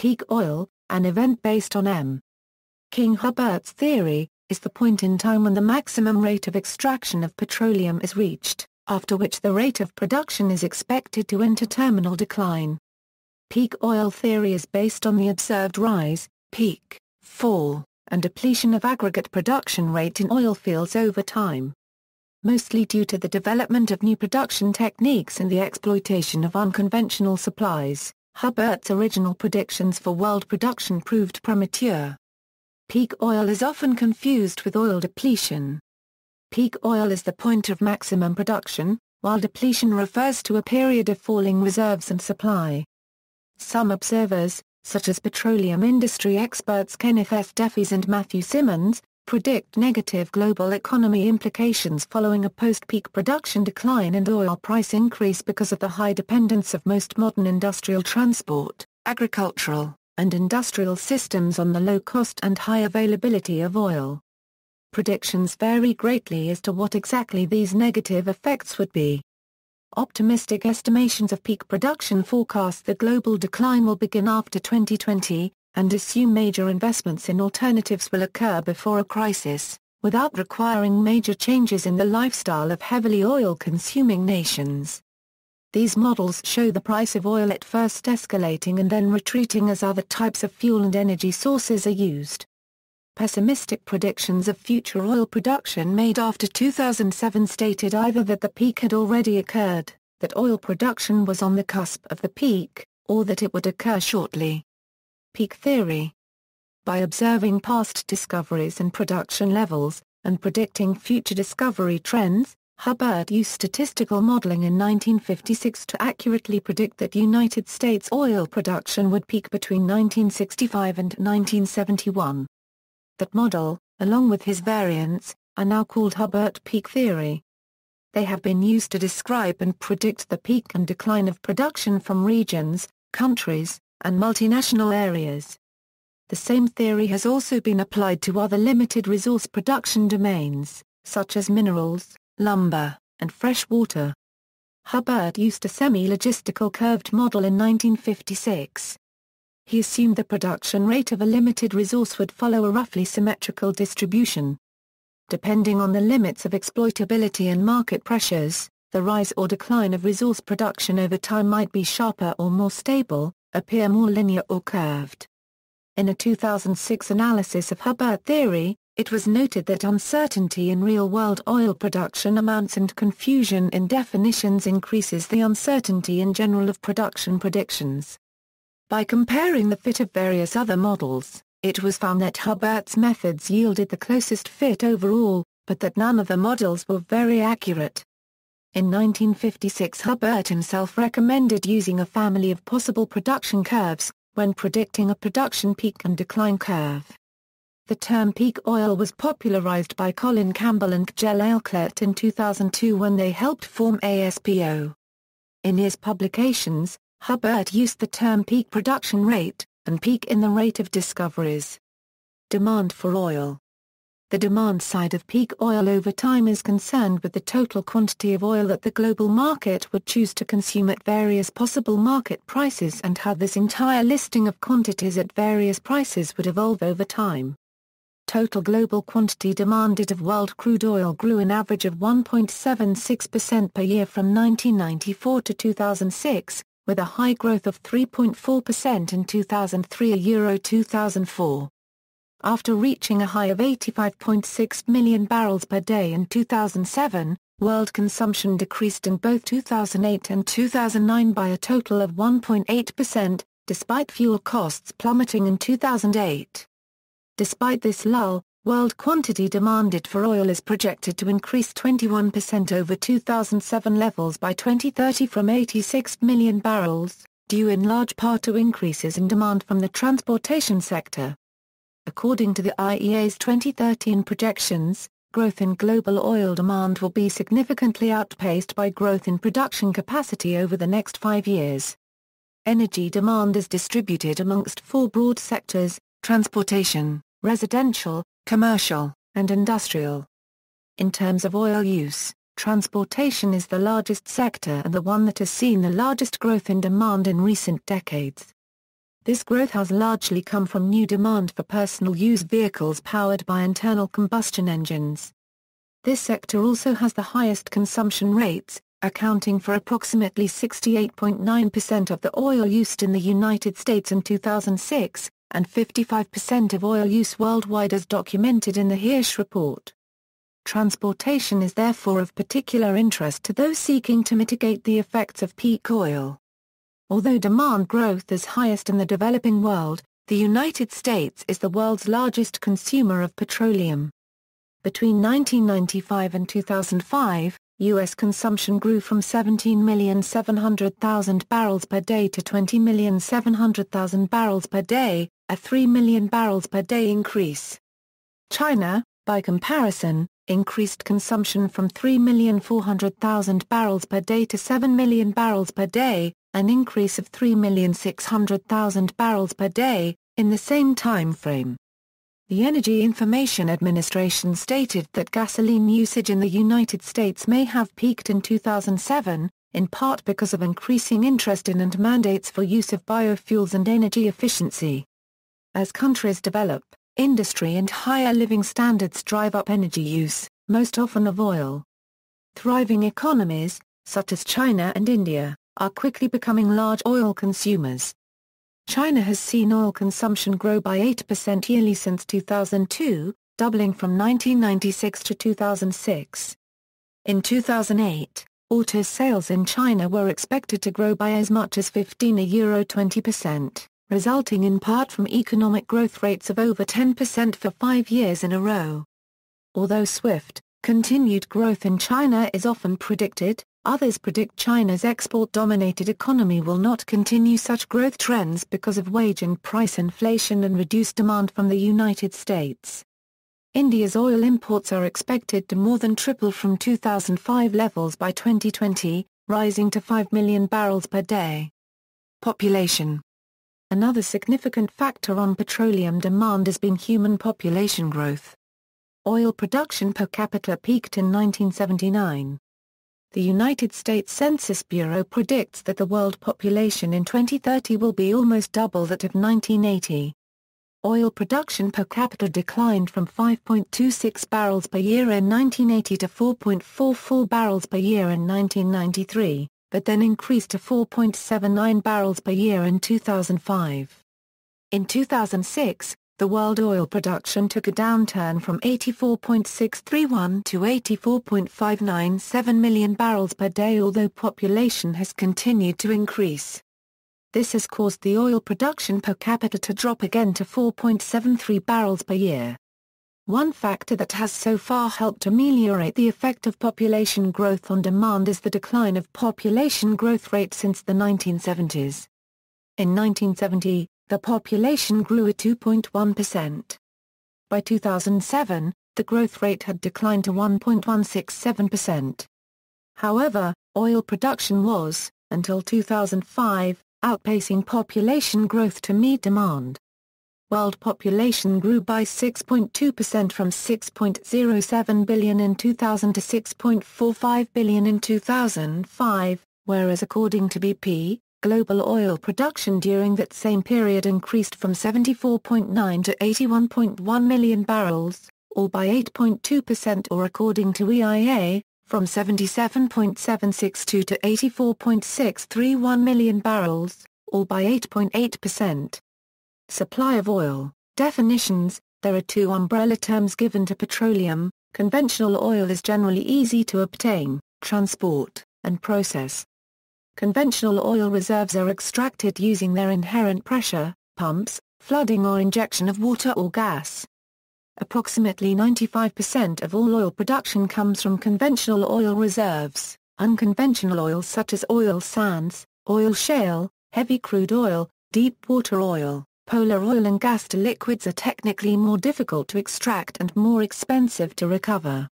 Peak oil, an event based on M. King Hubbert's theory, is the point in time when the maximum rate of extraction of petroleum is reached, after which the rate of production is expected to enter terminal decline. Peak oil theory is based on the observed rise, peak, fall, and depletion of aggregate production rate in oil fields over time. Mostly due to the development of new production techniques and the exploitation of unconventional supplies, Hubbert's original predictions for world production proved premature. Peak oil is often confused with oil depletion. Peak oil is the point of maximum production, while depletion refers to a period of falling reserves and supply. Some observers, such as petroleum industry experts Kenneth S. Deffeyes and Matthew Simmons, predict negative global economy implications following a post-peak production decline and oil price increase because of the high dependence of most modern industrial transport, agricultural, and industrial systems on the low cost and high availability of oil. Predictions vary greatly as to what exactly these negative effects would be. Optimistic estimations of peak production forecast the global decline will begin after 2020, and assume major investments in alternatives will occur before a crisis, without requiring major changes in the lifestyle of heavily oil-consuming nations. These models show the price of oil at first escalating and then retreating as other types of fuel and energy sources are used. Pessimistic predictions of future oil production made after 2007 stated either that the peak had already occurred, that oil production was on the cusp of the peak, or that it would occur shortly. Peak theory. By observing past discoveries and production levels, and predicting future discovery trends, Hubbert used statistical modeling in 1956 to accurately predict that United States oil production would peak between 1965 and 1971. That model, along with his variants, are now called Hubbert peak theory. They have been used to describe and predict the peak and decline of production from regions, countries, and multinational areas. The same theory has also been applied to other limited resource production domains, such as minerals, lumber, and fresh water. Hubbert used a semi-logistical curved model in 1956. He assumed the production rate of a limited resource would follow a roughly symmetrical distribution. Depending on the limits of exploitability and market pressures, the rise or decline of resource production over time might be sharper or more stable, appear more linear or curved. In a 2006 analysis of Hubbert theory, it was noted that uncertainty in real-world oil production amounts and confusion in definitions increases the uncertainty in general of production predictions. By comparing the fit of various other models, it was found that Hubbert's methods yielded the closest fit overall, but that none of the models were very accurate. In 1956 Hubbert himself recommended using a family of possible production curves, when predicting a production peak and decline curve. The term peak oil was popularized by Colin Campbell and Kjell Alclett in 2002 when they helped form ASPO. In his publications, Hubbert used the term peak production rate, and peak in the rate of discoveries. Demand for oil. The demand side of peak oil over time is concerned with the total quantity of oil that the global market would choose to consume at various possible market prices and how this entire listing of quantities at various prices would evolve over time. Total global quantity demanded of world crude oil grew an average of 1.76% per year from 1994 to 2006, with a high growth of 3.4% in 2003–2004. After reaching a high of 85.6 million barrels per day in 2007, world consumption decreased in both 2008 and 2009 by a total of 1.8%, despite fuel costs plummeting in 2008. Despite this lull, world quantity demanded for oil is projected to increase 21% over 2007 levels by 2030 from 86 million barrels, due in large part to increases in demand from the transportation sector. According to the IEA's 2013 projections, growth in global oil demand will be significantly outpaced by growth in production capacity over the next 5 years. Energy demand is distributed amongst 4 broad sectors: transportation, residential, commercial, and industrial. In terms of oil use, transportation is the largest sector and the one that has seen the largest growth in demand in recent decades. This growth has largely come from new demand for personal use vehicles powered by internal combustion engines. This sector also has the highest consumption rates, accounting for approximately 68.9% of the oil used in the United States in 2006, and 55% of oil use worldwide as documented in the Hirsch report. Transportation is therefore of particular interest to those seeking to mitigate the effects of peak oil. Although demand growth is highest in the developing world, the United States is the world's largest consumer of petroleum. Between 1995 and 2005, U.S. consumption grew from 17,700,000 barrels per day to 20,700,000 barrels per day, a 3 million barrels per day increase. China, by comparison, increased consumption from 3,400,000 barrels per day to 7 million barrels per day, an increase of 3,600,000 barrels per day, in the same time frame. The Energy Information Administration stated that gasoline usage in the United States may have peaked in 2007, in part because of increasing interest in and mandates for use of biofuels and energy efficiency. As countries develop, industry and higher living standards drive up energy use, most often of oil. Thriving economies, such as China and India, are quickly becoming large oil consumers. China has seen oil consumption grow by 8% yearly since 2002, doubling from 1996 to 2006. In 2008, auto sales in China were expected to grow by as much as 20%, resulting in part from economic growth rates of over 10% for 5 years in a row. Although swift, continued growth in China is often predicted, others predict China's export-dominated economy will not continue such growth trends because of wage and price inflation and reduced demand from the United States. India's oil imports are expected to more than triple from 2005 levels by 2020, rising to 5 million barrels per day. Population. Another significant factor on petroleum demand has been human population growth. Oil production per capita peaked in 1979. The United States Census Bureau predicts that the world population in 2030 will be almost double that of 1980. Oil production per capita declined from 5.26 barrels per year in 1980 to 4.44 barrels per year in 1993, but then increased to 4.79 barrels per year in 2005. In 2006, the world oil production took a downturn from 84.631 to 84.597 million barrels per day, although population has continued to increase. This has caused the oil production per capita to drop again to 4.73 barrels per year. One factor that has so far helped ameliorate the effect of population growth on demand is the decline of population growth rate since the 1970s. In 1970, the population grew at 2.1%. By 2007, the growth rate had declined to 1.167%. However, oil production was, until 2005, outpacing population growth to meet demand. World population grew by 6.2% from 6.07 billion in 2000 to 6.45 billion in 2005, whereas according to BP, global oil production during that same period increased from 74.9 to 81.1 million barrels, or by 8.2%, or according to EIA, from 77.762 to 84.631 million barrels, or by 8.8%. Supply of oil. Definitions. There are two umbrella terms given to petroleum. Conventional oil is generally easy to obtain, transport, and process. Conventional oil reserves are extracted using their inherent pressure, pumps, flooding or injection of water or gas. Approximately 95% of all oil production comes from conventional oil reserves. Unconventional oils such as oil sands, oil shale, heavy crude oil, deep water oil, polar oil and gas to liquids are technically more difficult to extract and more expensive to recover.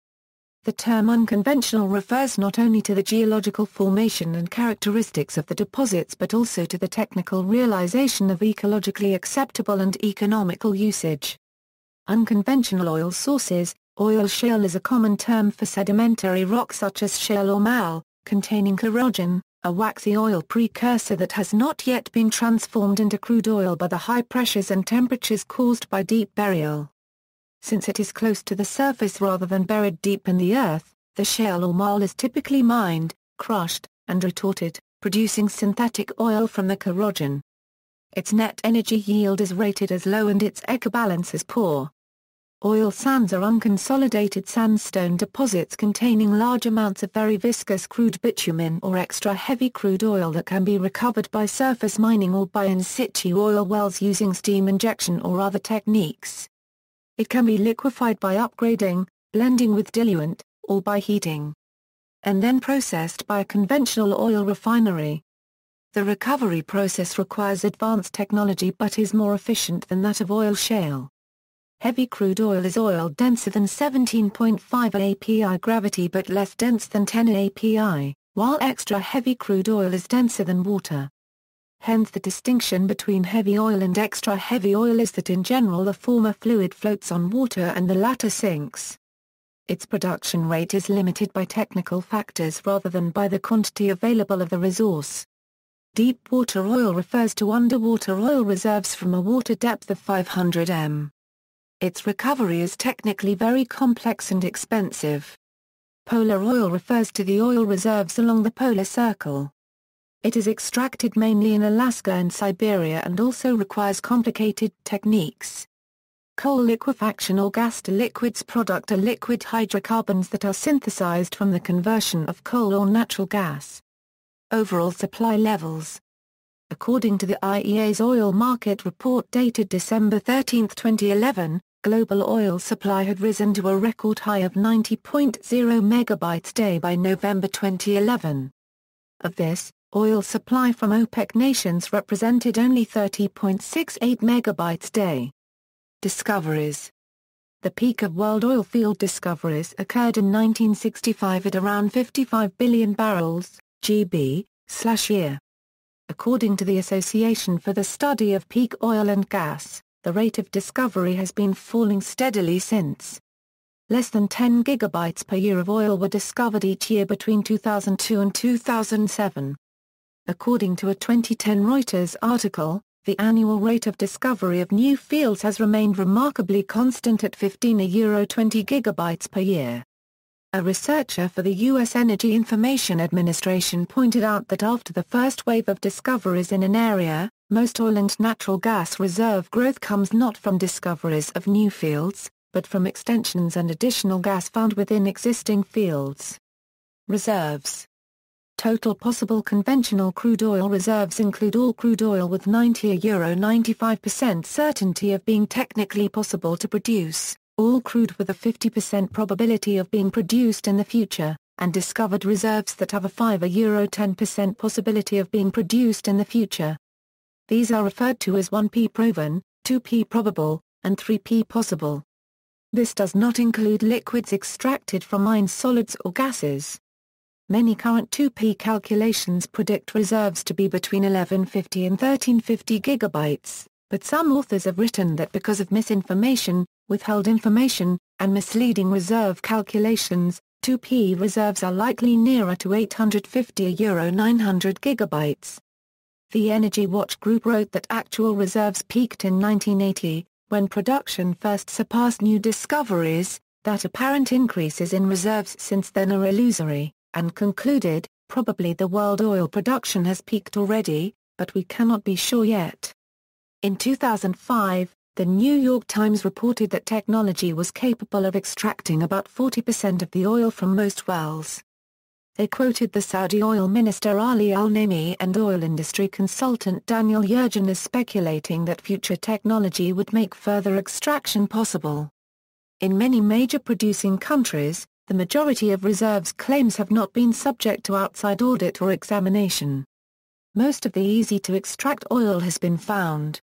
The term unconventional refers not only to the geological formation and characteristics of the deposits but also to the technical realization of ecologically acceptable and economical usage. Unconventional oil sources. Oil shale is a common term for sedimentary rock such as shale or marl, containing corrosion, a waxy oil precursor that has not yet been transformed into crude oil by the high pressures and temperatures caused by deep burial. Since it is close to the surface rather than buried deep in the earth, the shale or marl is typically mined, crushed, and retorted, producing synthetic oil from the corrosion. Its net energy yield is rated as low and its ecobalance is poor. Oil sands are unconsolidated sandstone deposits containing large amounts of very viscous crude bitumen or extra heavy crude oil that can be recovered by surface mining or by in situ oil wells using steam injection or other techniques. It can be liquefied by upgrading, blending with diluent, or by heating, and then processed by a conventional oil refinery. The recovery process requires advanced technology but is more efficient than that of oil shale. Heavy crude oil is oil denser than 17.5 API gravity but less dense than 10 API, while extra heavy crude oil is denser than water. Hence the distinction between heavy oil and extra heavy oil is that in general the former fluid floats on water and the latter sinks. Its production rate is limited by technical factors rather than by the quantity available of the resource. Deep water oil refers to underwater oil reserves from a water depth of 500 m. Its recovery is technically very complex and expensive. Polar oil refers to the oil reserves along the polar circle. It is extracted mainly in Alaska and Siberia and also requires complicated techniques. Coal liquefaction or gas-to-liquids product are liquid hydrocarbons that are synthesized from the conversion of coal or natural gas. Overall supply levels. According to the IEA's oil market report dated December 13, 2011, global oil supply had risen to a record high of 90.0 megabytes day by November 2011. Of this, oil supply from OPEC nations represented only 30.68 megabytes day. Discoveries. The peak of world oil field discoveries occurred in 1965 at around 55 billion barrels, GB/year. According to the Association for the Study of Peak Oil and Gas, the rate of discovery has been falling steadily since. Less than 10 gigabytes per year of oil were discovered each year between 2002 and 2007. According to a 2010 Reuters article, the annual rate of discovery of new fields has remained remarkably constant at 20 gigabytes per year. A researcher for the U.S. Energy Information Administration pointed out that after the first wave of discoveries in an area, most oil and natural gas reserve growth comes not from discoveries of new fields, but from extensions and additional gas found within existing fields. Reserves. Total possible conventional crude oil reserves include all crude oil with 95% certainty of being technically possible to produce, all crude with a 50% probability of being produced in the future, and discovered reserves that have a 10% possibility of being produced in the future. These are referred to as 1P proven, 2P probable, and 3P possible. This does not include liquids extracted from mined solids or gases. Many current 2P calculations predict reserves to be between 1150 and 1350 gigabytes, but some authors have written that because of misinformation, withheld information, and misleading reserve calculations, 2P reserves are likely nearer to 850 900 gigabytes. The Energy Watch Group wrote that actual reserves peaked in 1980, when production first surpassed new discoveries, that apparent increases in reserves since then are illusory, and concluded, probably the world oil production has peaked already, but we cannot be sure yet. In 2005, the New York Times reported that technology was capable of extracting about 40% of the oil from most wells. They quoted the Saudi oil minister Ali Al-Naimi and oil industry consultant Daniel Yergin as speculating that future technology would make further extraction possible. In many major producing countries, the majority of reserves claims have not been subject to outside audit or examination. Most of the easy-to-extract oil has been found.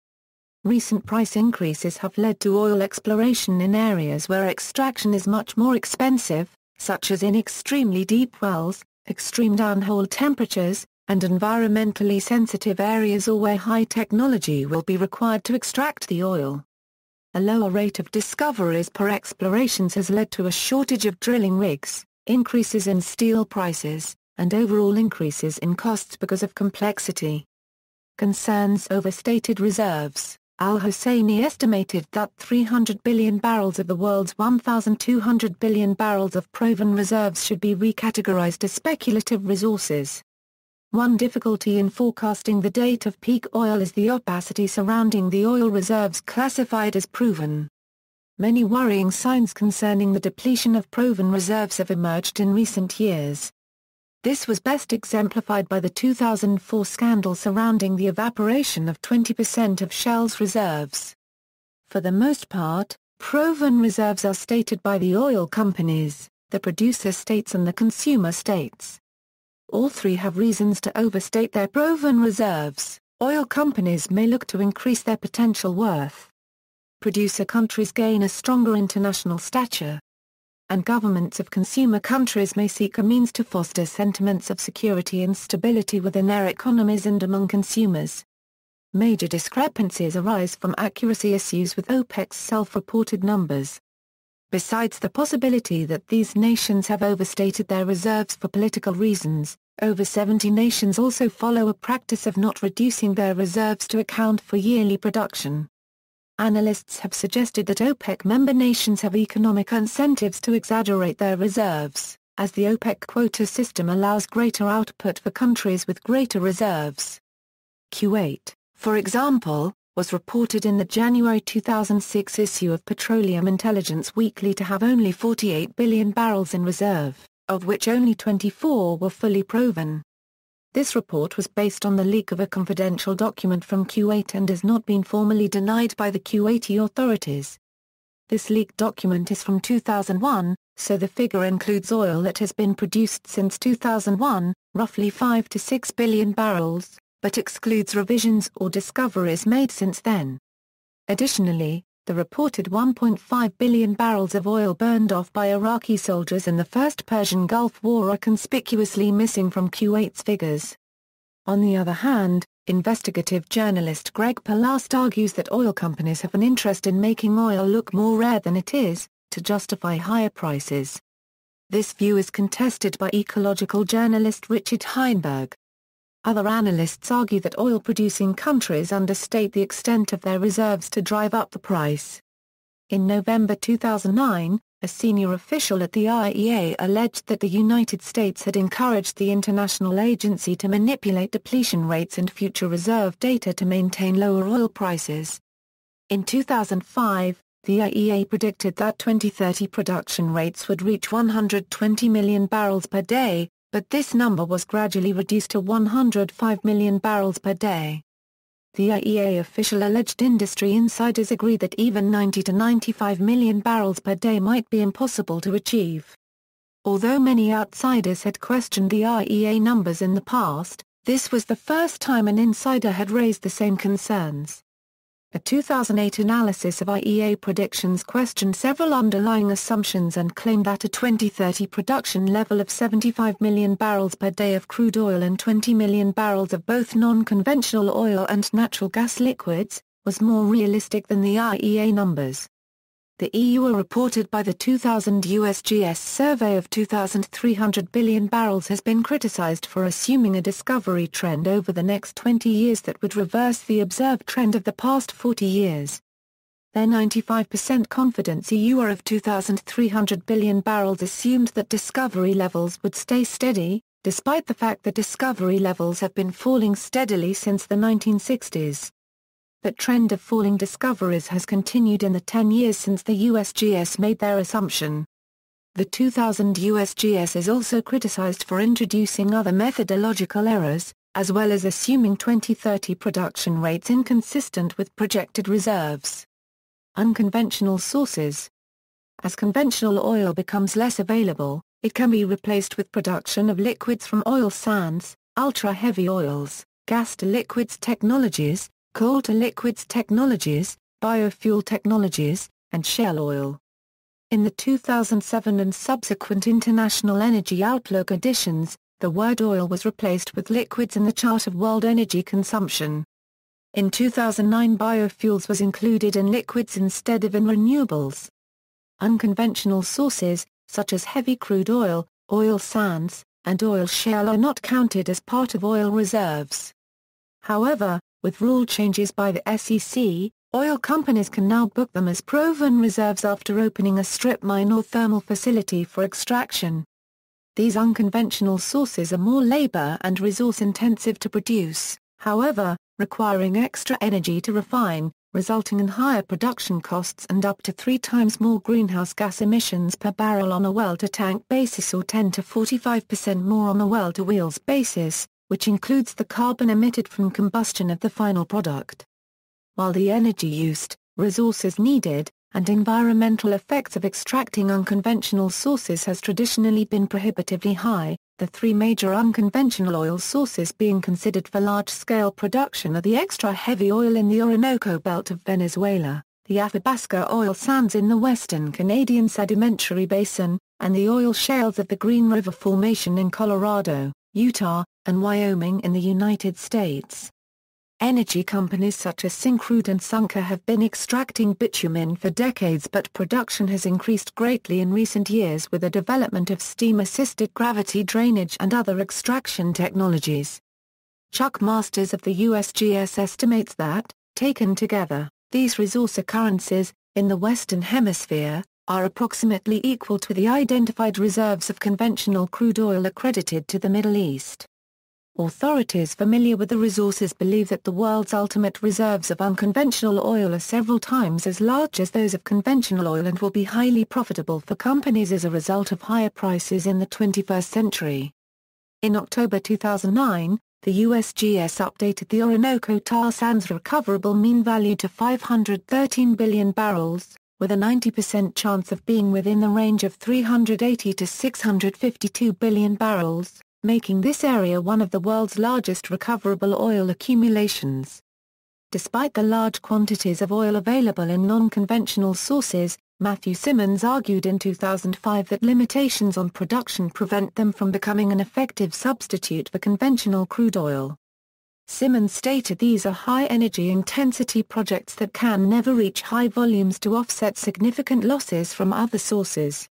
Recent price increases have led to oil exploration in areas where extraction is much more expensive, such as in extremely deep wells, extreme downhole temperatures, and environmentally sensitive areas or where high technology will be required to extract the oil. A lower rate of discoveries per explorations has led to a shortage of drilling rigs, increases in steel prices, and overall increases in costs because of complexity. Concerns over stated reserves. Al-Husseini estimated that 300 billion barrels of the world's 1,200 billion barrels of proven reserves should be recategorized as speculative resources. One difficulty in forecasting the date of peak oil is the opacity surrounding the oil reserves classified as proven. Many worrying signs concerning the depletion of proven reserves have emerged in recent years. This was best exemplified by the 2004 scandal surrounding the evaporation of 20% of Shell's reserves. For the most part, proven reserves are stated by the oil companies, the producer states and the consumer states. All three have reasons to overstate their proven reserves. Oil companies may look to increase their potential worth. Producer countries gain a stronger international stature. And governments of consumer countries may seek a means to foster sentiments of security and stability within their economies and among consumers. Major discrepancies arise from accuracy issues with OPEC's self-reported numbers. Besides the possibility that these nations have overstated their reserves for political reasons, over 70 nations also follow a practice of not reducing their reserves to account for yearly production. Analysts have suggested that OPEC member nations have economic incentives to exaggerate their reserves, as the OPEC quota system allows greater output for countries with greater reserves. Kuwait, for example, was reported in the January 2006 issue of Petroleum Intelligence Weekly to have only 48 billion barrels in reserve, of which only 24 were fully proven. This report was based on the leak of a confidential document from Kuwait and has not been formally denied by the Kuwaiti authorities. This leaked document is from 2001, so the figure includes oil that has been produced since 2001, roughly 5 to 6 billion barrels, but excludes revisions or discoveries made since then. Additionally, the reported 1.5 billion barrels of oil burned off by Iraqi soldiers in the First Persian Gulf War are conspicuously missing from Kuwait's figures. On the other hand, investigative journalist Greg Palast argues that oil companies have an interest in making oil look more rare than it is, to justify higher prices. This view is contested by ecological journalist Richard Heinberg. Other analysts argue that oil-producing countries understate the extent of their reserves to drive up the price. In November 2009, a senior official at the IEA alleged that the United States had encouraged the international agency to manipulate depletion rates and future reserve data to maintain lower oil prices. In 2005, the IEA predicted that 2030 production rates would reach 120 million barrels per day, but this number was gradually reduced to 105 million barrels per day. The IEA official alleged industry insiders agree that even 90 to 95 million barrels per day might be impossible to achieve. Although many outsiders had questioned the IEA numbers in the past, this was the first time an insider had raised the same concerns. A 2008 analysis of IEA predictions questioned several underlying assumptions and claimed that a 2030 production level of 75 million barrels per day of crude oil and 20 million barrels of both non-conventional oil and natural gas liquids, was more realistic than the IEA numbers. The EUA reported by the 2000 USGS survey of 2,300 billion barrels has been criticized for assuming a discovery trend over the next 20 years that would reverse the observed trend of the past 40 years. Their 95% confidence EUA of 2,300 billion barrels assumed that discovery levels would stay steady, despite the fact that discovery levels have been falling steadily since the 1960s. That trend of falling discoveries has continued in the 10 years since the USGS made their assumption. The 2000 USGS is also criticized for introducing other methodological errors, as well as assuming 2030 production rates inconsistent with projected reserves. Unconventional sources. As conventional oil becomes less available, it can be replaced with production of liquids from oil sands, ultra-heavy oils, gas-to-liquids technologies, coal-to-liquids technologies, biofuel technologies, and shale oil. In the 2007 and subsequent International Energy Outlook editions, the word oil was replaced with liquids in the chart of world energy consumption. In 2009, biofuels was included in liquids instead of in renewables. Unconventional sources, such as heavy crude oil, oil sands, and oil shale are not counted as part of oil reserves. However, with rule changes by the SEC, oil companies can now book them as proven reserves after opening a strip mine or thermal facility for extraction. These unconventional sources are more labor and resource intensive to produce, however, requiring extra energy to refine, resulting in higher production costs and up to 3 times more greenhouse gas emissions per barrel on a well-to-tank basis or 10 to 45% more on a well-to-wheels basis, which includes the carbon emitted from combustion of the final product. While the energy used, resources needed, and environmental effects of extracting unconventional sources has traditionally been prohibitively high, the 3 major unconventional oil sources being considered for large-scale production are the extra-heavy oil in the Orinoco Belt of Venezuela, the Athabasca oil sands in the western Canadian Sedimentary Basin, and the oil shales of the Green River Formation in Colorado, Utah, and Wyoming in the United States. Energy companies such as Syncrude and Suncor have been extracting bitumen for decades, but production has increased greatly in recent years with the development of steam-assisted gravity drainage and other extraction technologies. Chuck Masters of the USGS estimates that, taken together, these resource occurrences, in the Western Hemisphere, are approximately equal to the identified reserves of conventional crude oil accredited to the Middle East. Authorities familiar with the resources believe that the world's ultimate reserves of unconventional oil are several times as large as those of conventional oil and will be highly profitable for companies as a result of higher prices in the 21st century. In October 2009, the USGS updated the Orinoco tar sands recoverable mean value to 513 billion barrels, with a 90% chance of being within the range of 380 to 652 billion barrels, making this area one of the world's largest recoverable oil accumulations. Despite the large quantities of oil available in non-conventional sources, Matthew Simmons argued in 2005 that limitations on production prevent them from becoming an effective substitute for conventional crude oil. Simmons stated these are high-energy intensity projects that can never reach high volumes to offset significant losses from other sources.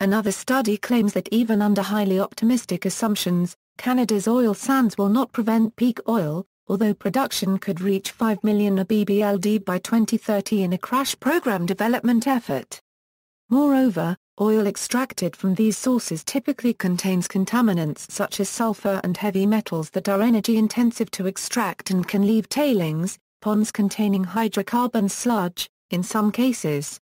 Another study claims that even under highly optimistic assumptions, Canada's oil sands will not prevent peak oil, although production could reach 5 million BBLD by 2030 in a crash program development effort. Moreover, oil extracted from these sources typically contains contaminants such as sulfur and heavy metals that are energy-intensive to extract and can leave tailings, ponds containing hydrocarbon sludge, in some cases.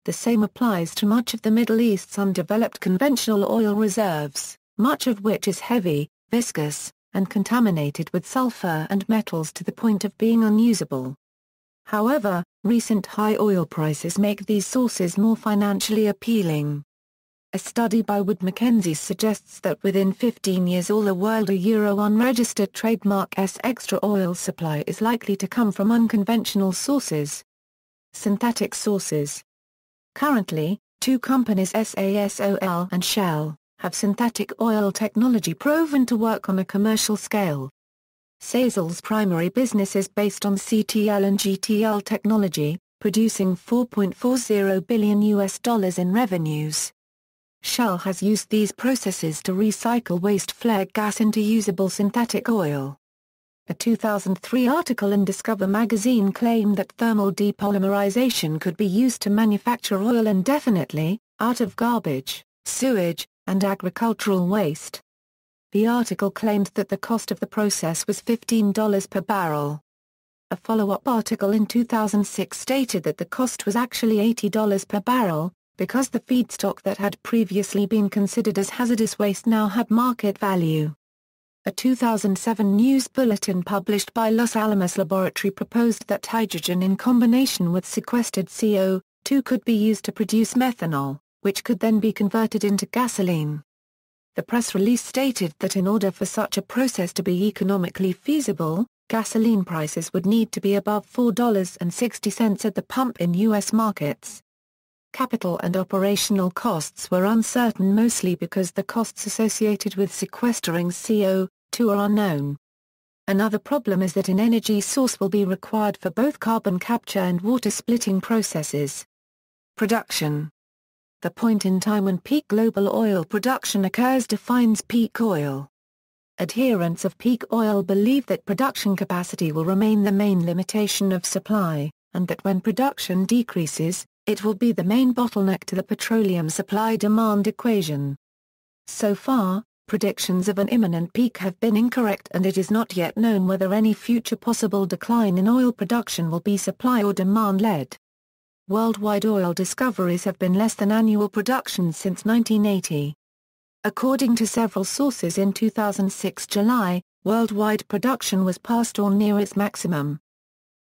The same applies to much of the Middle East's undeveloped conventional oil reserves, much of which is heavy, viscous, and contaminated with sulfur and metals to the point of being unusable. However, recent high oil prices make these sources more financially appealing. A study by Wood Mackenzie suggests that within 15 years all the world Euro unregistered trademark S extra oil supply is likely to come from unconventional sources. Synthetic sources. Currently, 2 companies Sasol and Shell, have synthetic oil technology proven to work on a commercial scale. Sasol's primary business is based on CTL and GTL technology, producing $4.40 billion in revenues. Shell has used these processes to recycle waste flare gas into usable synthetic oil. A 2003 article in Discover magazine claimed that thermal depolymerization could be used to manufacture oil indefinitely, out of garbage, sewage, and agricultural waste. The article claimed that the cost of the process was $15 per barrel. A follow-up article in 2006 stated that the cost was actually $80 per barrel, because the feedstock that had previously been considered as hazardous waste now had market value. A 2007 news bulletin published by Los Alamos Laboratory proposed that hydrogen in combination with sequestered CO2 could be used to produce methanol, which could then be converted into gasoline. The press release stated that in order for such a process to be economically feasible, gasoline prices would need to be above $4.60 at the pump in U.S. markets. Capital and operational costs were uncertain mostly because the costs associated with sequestering CO2 are unknown. Another problem is that an energy source will be required for both carbon capture and water splitting processes. Production. The point in time when peak global oil production occurs defines peak oil. Adherents of peak oil believe that production capacity will remain the main limitation of supply, and that when production decreases, it will be the main bottleneck to the petroleum supply-demand equation. So far, predictions of an imminent peak have been incorrect, and it is not yet known whether any future possible decline in oil production will be supply or demand-led. Worldwide oil discoveries have been less than annual production since 1980. According to several sources, in 2006 July, worldwide production was past or near its maximum.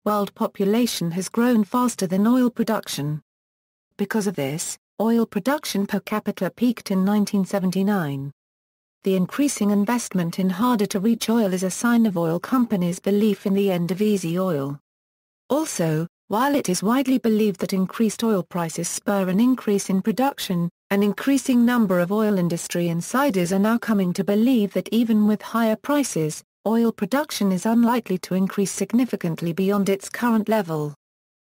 World population has grown faster than oil production. Because of this, oil production per capita peaked in 1979. The increasing investment in harder-to-reach oil is a sign of oil companies' belief in the end of easy oil. Also, while it is widely believed that increased oil prices spur an increase in production, an increasing number of oil industry insiders are now coming to believe that even with higher prices, oil production is unlikely to increase significantly beyond its current level.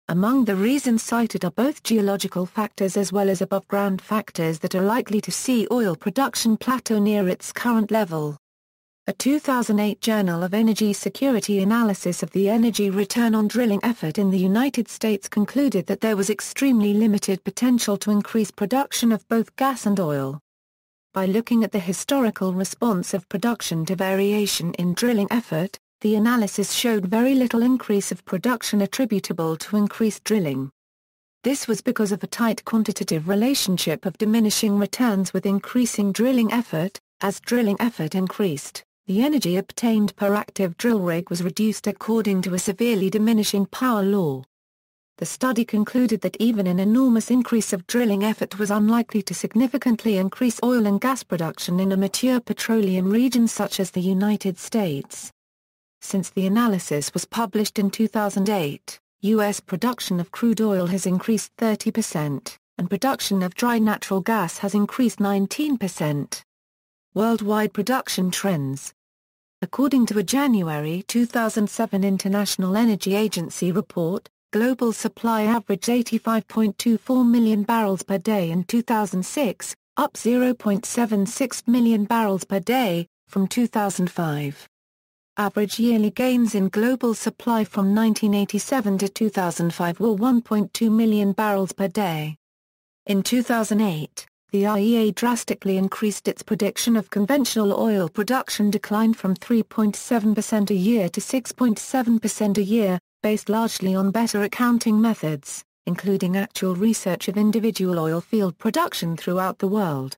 Among the reasons cited are both geological factors as well as above-ground factors that are likely to see oil production plateau near its current level. A 2008 Journal of Energy Security analysis of the energy return on drilling effort in the United States concluded that there was extremely limited potential to increase production of both gas and oil. By looking at the historical response of production to variation in drilling effort, the analysis showed very little increase of production attributable to increased drilling. This was because of a tight quantitative relationship of diminishing returns with increasing drilling effort. As drilling effort increased, the energy obtained per active drill rig was reduced according to a severely diminishing power law. The study concluded that even an enormous increase of drilling effort was unlikely to significantly increase oil and gas production in a mature petroleum region such as the United States. Since the analysis was published in 2008, U.S. production of crude oil has increased 30%, and production of dry natural gas has increased 19%. Worldwide production trends. According to a January 2007 International Energy Agency report, global supply averaged 85.24 million barrels per day in 2006, up 0.76 million barrels per day, from 2005. Average yearly gains in global supply from 1987 to 2005 were 1.2 million barrels per day. In 2008, the IEA drastically increased its prediction of conventional oil production decline from 3.7% a year to 6.7% a year, based largely on better accounting methods, including actual research of individual oil field production throughout the world.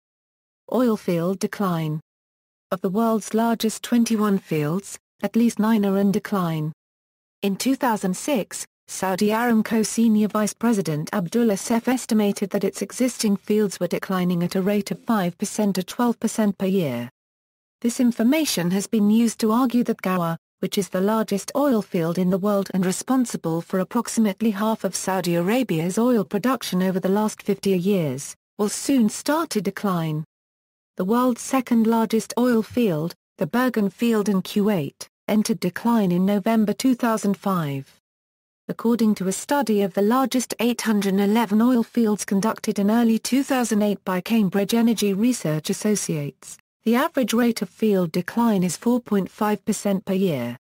Oil field decline. Of the world's largest 21 fields, at least 9 are in decline. In 2006, Saudi Aramco Senior Vice President Abdullah Sef estimated that its existing fields were declining at a rate of 5% to 12% per year. This information has been used to argue that Ghawar, which is the largest oil field in the world and responsible for approximately half of Saudi Arabia's oil production over the last 50 years, will soon start to decline. The world's second largest oil field, the Bergen field in Kuwait, entered decline in November 2005. According to a study of the largest 811 oil fields conducted in early 2008 by Cambridge Energy Research Associates, the average rate of field decline is 4.5% per year.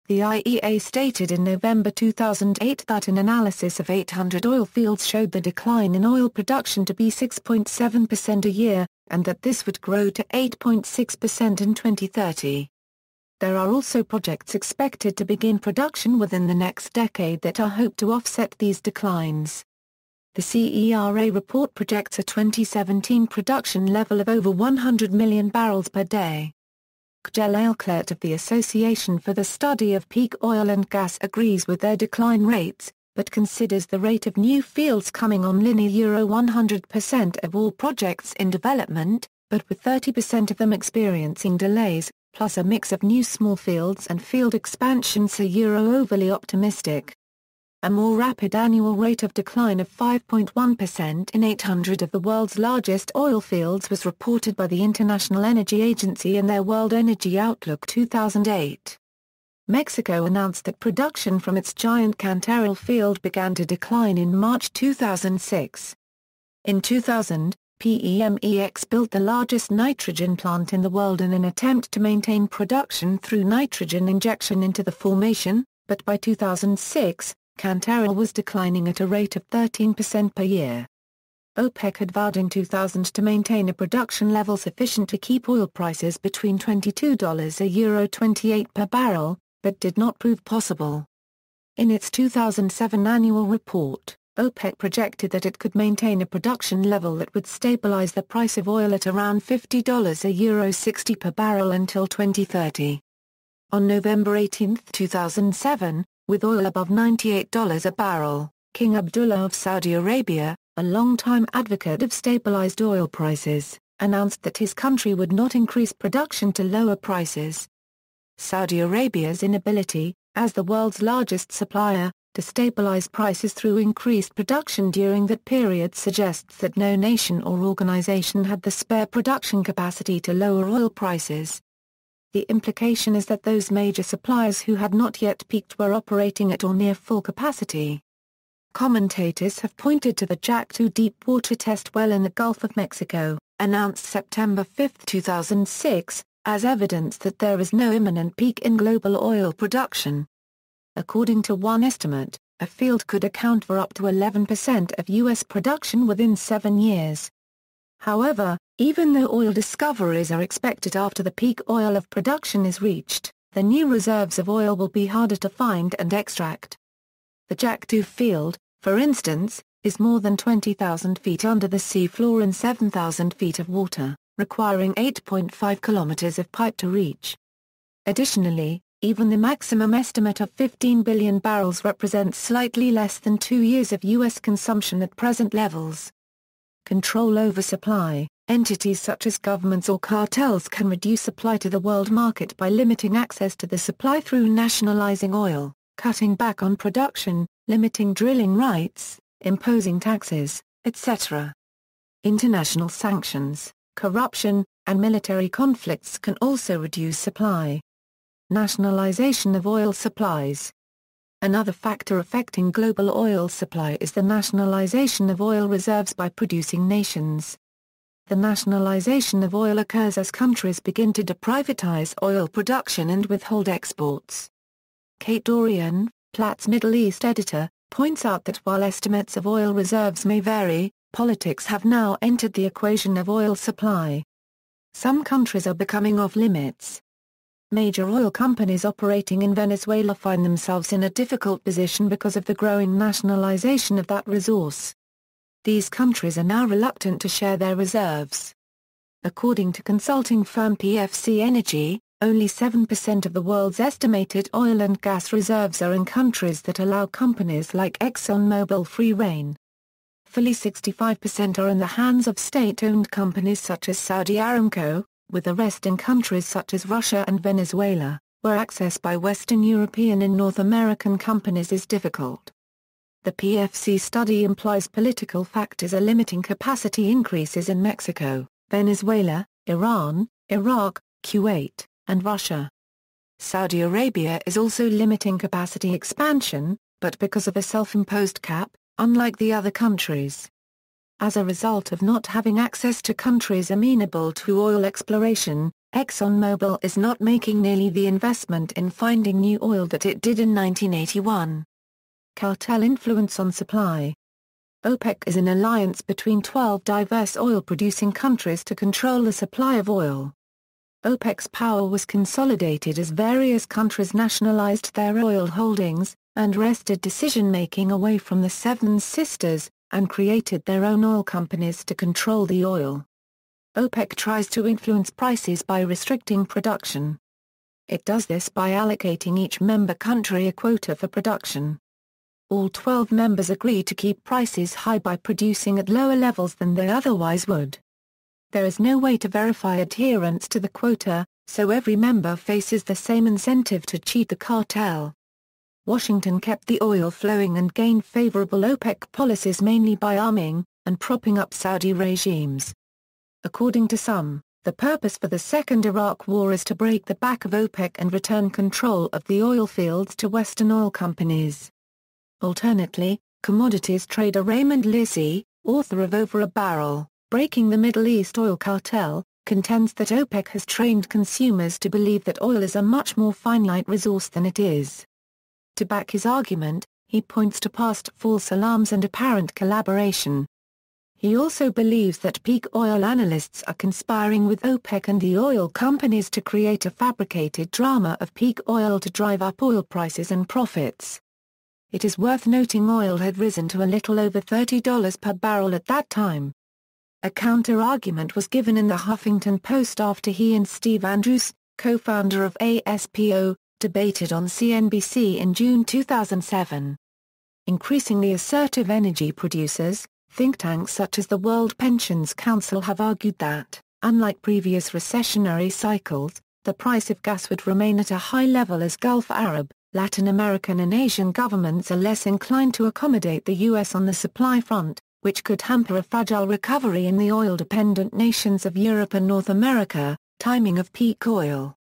The IEA stated in November 2008 that an analysis of 800 oil fields showed the decline in oil production to be 6.7% a year, and that this would grow to 8.6% in 2030. There are also projects expected to begin production within the next decade that are hoped to offset these declines. The CERA report projects a 2017 production level of over 100 million barrels per day. Kjell Eilkert of the Association for the Study of Peak Oil and Gas agrees with their decline rates, but considers the rate of new fields coming online euro 100% of all projects in development, but with 30% of them experiencing delays, plus a mix of new small fields and field expansion, so euro overly optimistic. A more rapid annual rate of decline of 5.1% in 800 of the world's largest oil fields was reported by the International Energy Agency in their World Energy Outlook 2008. Mexico announced that production from its giant Cantarell field began to decline in March 2006. In 2000, PEMEX built the largest nitrogen plant in the world in an attempt to maintain production through nitrogen injection into the formation, but by 2006, Cantera was declining at a rate of 13% per year. OPEC had vowed in 2000 to maintain a production level sufficient to keep oil prices between $22 a euro 28 per barrel, but did not prove possible. In its 2007 annual report, OPEC projected that it could maintain a production level that would stabilize the price of oil at around $50 a euro 60 per barrel until 2030. On November 18, 2007, with oil above $98 a barrel, King Abdullah of Saudi Arabia, a long-time advocate of stabilized oil prices, announced that his country would not increase production to lower prices. Saudi Arabia's inability, as the world's largest supplier, to stabilize prices through increased production during that period suggests that no nation or organization had the spare production capacity to lower oil prices. The implication is that those major suppliers who had not yet peaked were operating at or near full capacity. Commentators have pointed to the Jack 2 deep water test well in the Gulf of Mexico, announced September 5, 2006, as evidence that there is no imminent peak in global oil production. According to one estimate, a field could account for up to 11% of U.S. production within 7 years. However, even though oil discoveries are expected after the peak oil of production is reached, the new reserves of oil will be harder to find and extract. The Jack 2 field, for instance, is more than 20,000 feet under the sea floor in 7,000 feet of water, requiring 8.5 kilometers of pipe to reach. Additionally, even the maximum estimate of 15 billion barrels represents slightly less than 2 years of U.S. consumption at present levels. Control over supply. Entities such as governments or cartels can reduce supply to the world market by limiting access to the supply through nationalizing oil, cutting back on production, limiting drilling rights, imposing taxes, etc. International sanctions, corruption, and military conflicts can also reduce supply. Nationalization of oil supplies. Another factor affecting global oil supply is the nationalization of oil reserves by producing nations. The nationalization of oil occurs as countries begin to deprivatize oil production and withhold exports. Kate Dorian, Platts Middle East editor, points out that while estimates of oil reserves may vary, politics have now entered the equation of oil supply. Some countries are becoming off-limits. Major oil companies operating in Venezuela find themselves in a difficult position because of the growing nationalization of that resource. These countries are now reluctant to share their reserves. According to consulting firm PFC Energy, only 7% of the world's estimated oil and gas reserves are in countries that allow companies like ExxonMobil free rein. Fully 65% are in the hands of state-owned companies such as Saudi Aramco, with the rest in countries such as Russia and Venezuela, where access by Western European and North American companies is difficult. The PFC study implies political factors are limiting capacity increases in Mexico, Venezuela, Iran, Iraq, Kuwait, and Russia. Saudi Arabia is also limiting capacity expansion, but because of a self-imposed cap, unlike the other countries. As a result of not having access to countries amenable to oil exploration, ExxonMobil is not making nearly the investment in finding new oil that it did in 1981. Cartel influence on supply. OPEC is an alliance between 12 diverse oil-producing countries to control the supply of oil. OPEC's power was consolidated as various countries nationalized their oil holdings, and wrested decision-making away from the Seven Sisters, and created their own oil companies to control the oil. OPEC tries to influence prices by restricting production. It does this by allocating each member country a quota for production. All 12 members agree to keep prices high by producing at lower levels than they otherwise would. There is no way to verify adherence to the quota, so every member faces the same incentive to cheat the cartel. Washington kept the oil flowing and gained favorable OPEC policies mainly by arming and propping up Saudi regimes. According to some, the purpose for the Second Iraq War is to break the back of OPEC and return control of the oil fields to Western oil companies. Alternately, commodities trader Raymond Lissy, author of Over a Barrel, Breaking the Middle East Oil Cartel, contends that OPEC has trained consumers to believe that oil is a much more finite resource than it is. To back his argument, he points to past false alarms and apparent collaboration. He also believes that peak oil analysts are conspiring with OPEC and the oil companies to create a fabricated drama of peak oil to drive up oil prices and profits. It is worth noting oil had risen to a little over $30 per barrel at that time. A counter-argument was given in the Huffington Post after he and Steve Andrews, co-founder of ASPO, debated on CNBC in June 2007. Increasingly assertive energy producers, think tanks such as the World Pensions Council have argued that, unlike previous recessionary cycles, the price of gas would remain at a high level as Gulf Arab, Latin American and Asian governments are less inclined to accommodate the U.S. on the supply front, which could hamper a fragile recovery in the oil-dependent nations of Europe and North America. Timing of peak oil.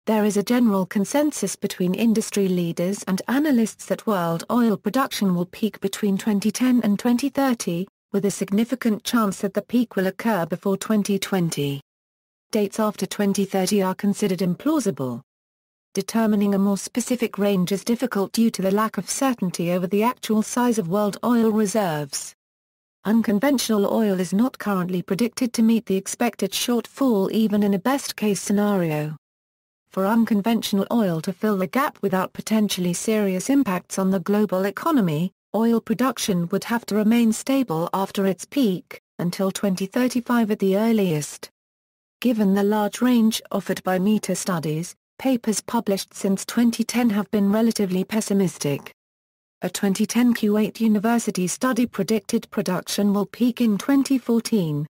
There is a general consensus between industry leaders and analysts that world oil production will peak between 2010 and 2030, with a significant chance that the peak will occur before 2020. Dates after 2030 are considered implausible. Determining a more specific range is difficult due to the lack of certainty over the actual size of world oil reserves. Unconventional oil is not currently predicted to meet the expected shortfall even in a best-case scenario. For unconventional oil to fill the gap without potentially serious impacts on the global economy, oil production would have to remain stable after its peak, until 2035 at the earliest. Given the large range offered by meta studies, papers published since 2010 have been relatively pessimistic. A 2010 Kuwait University study predicted production will peak in 2014.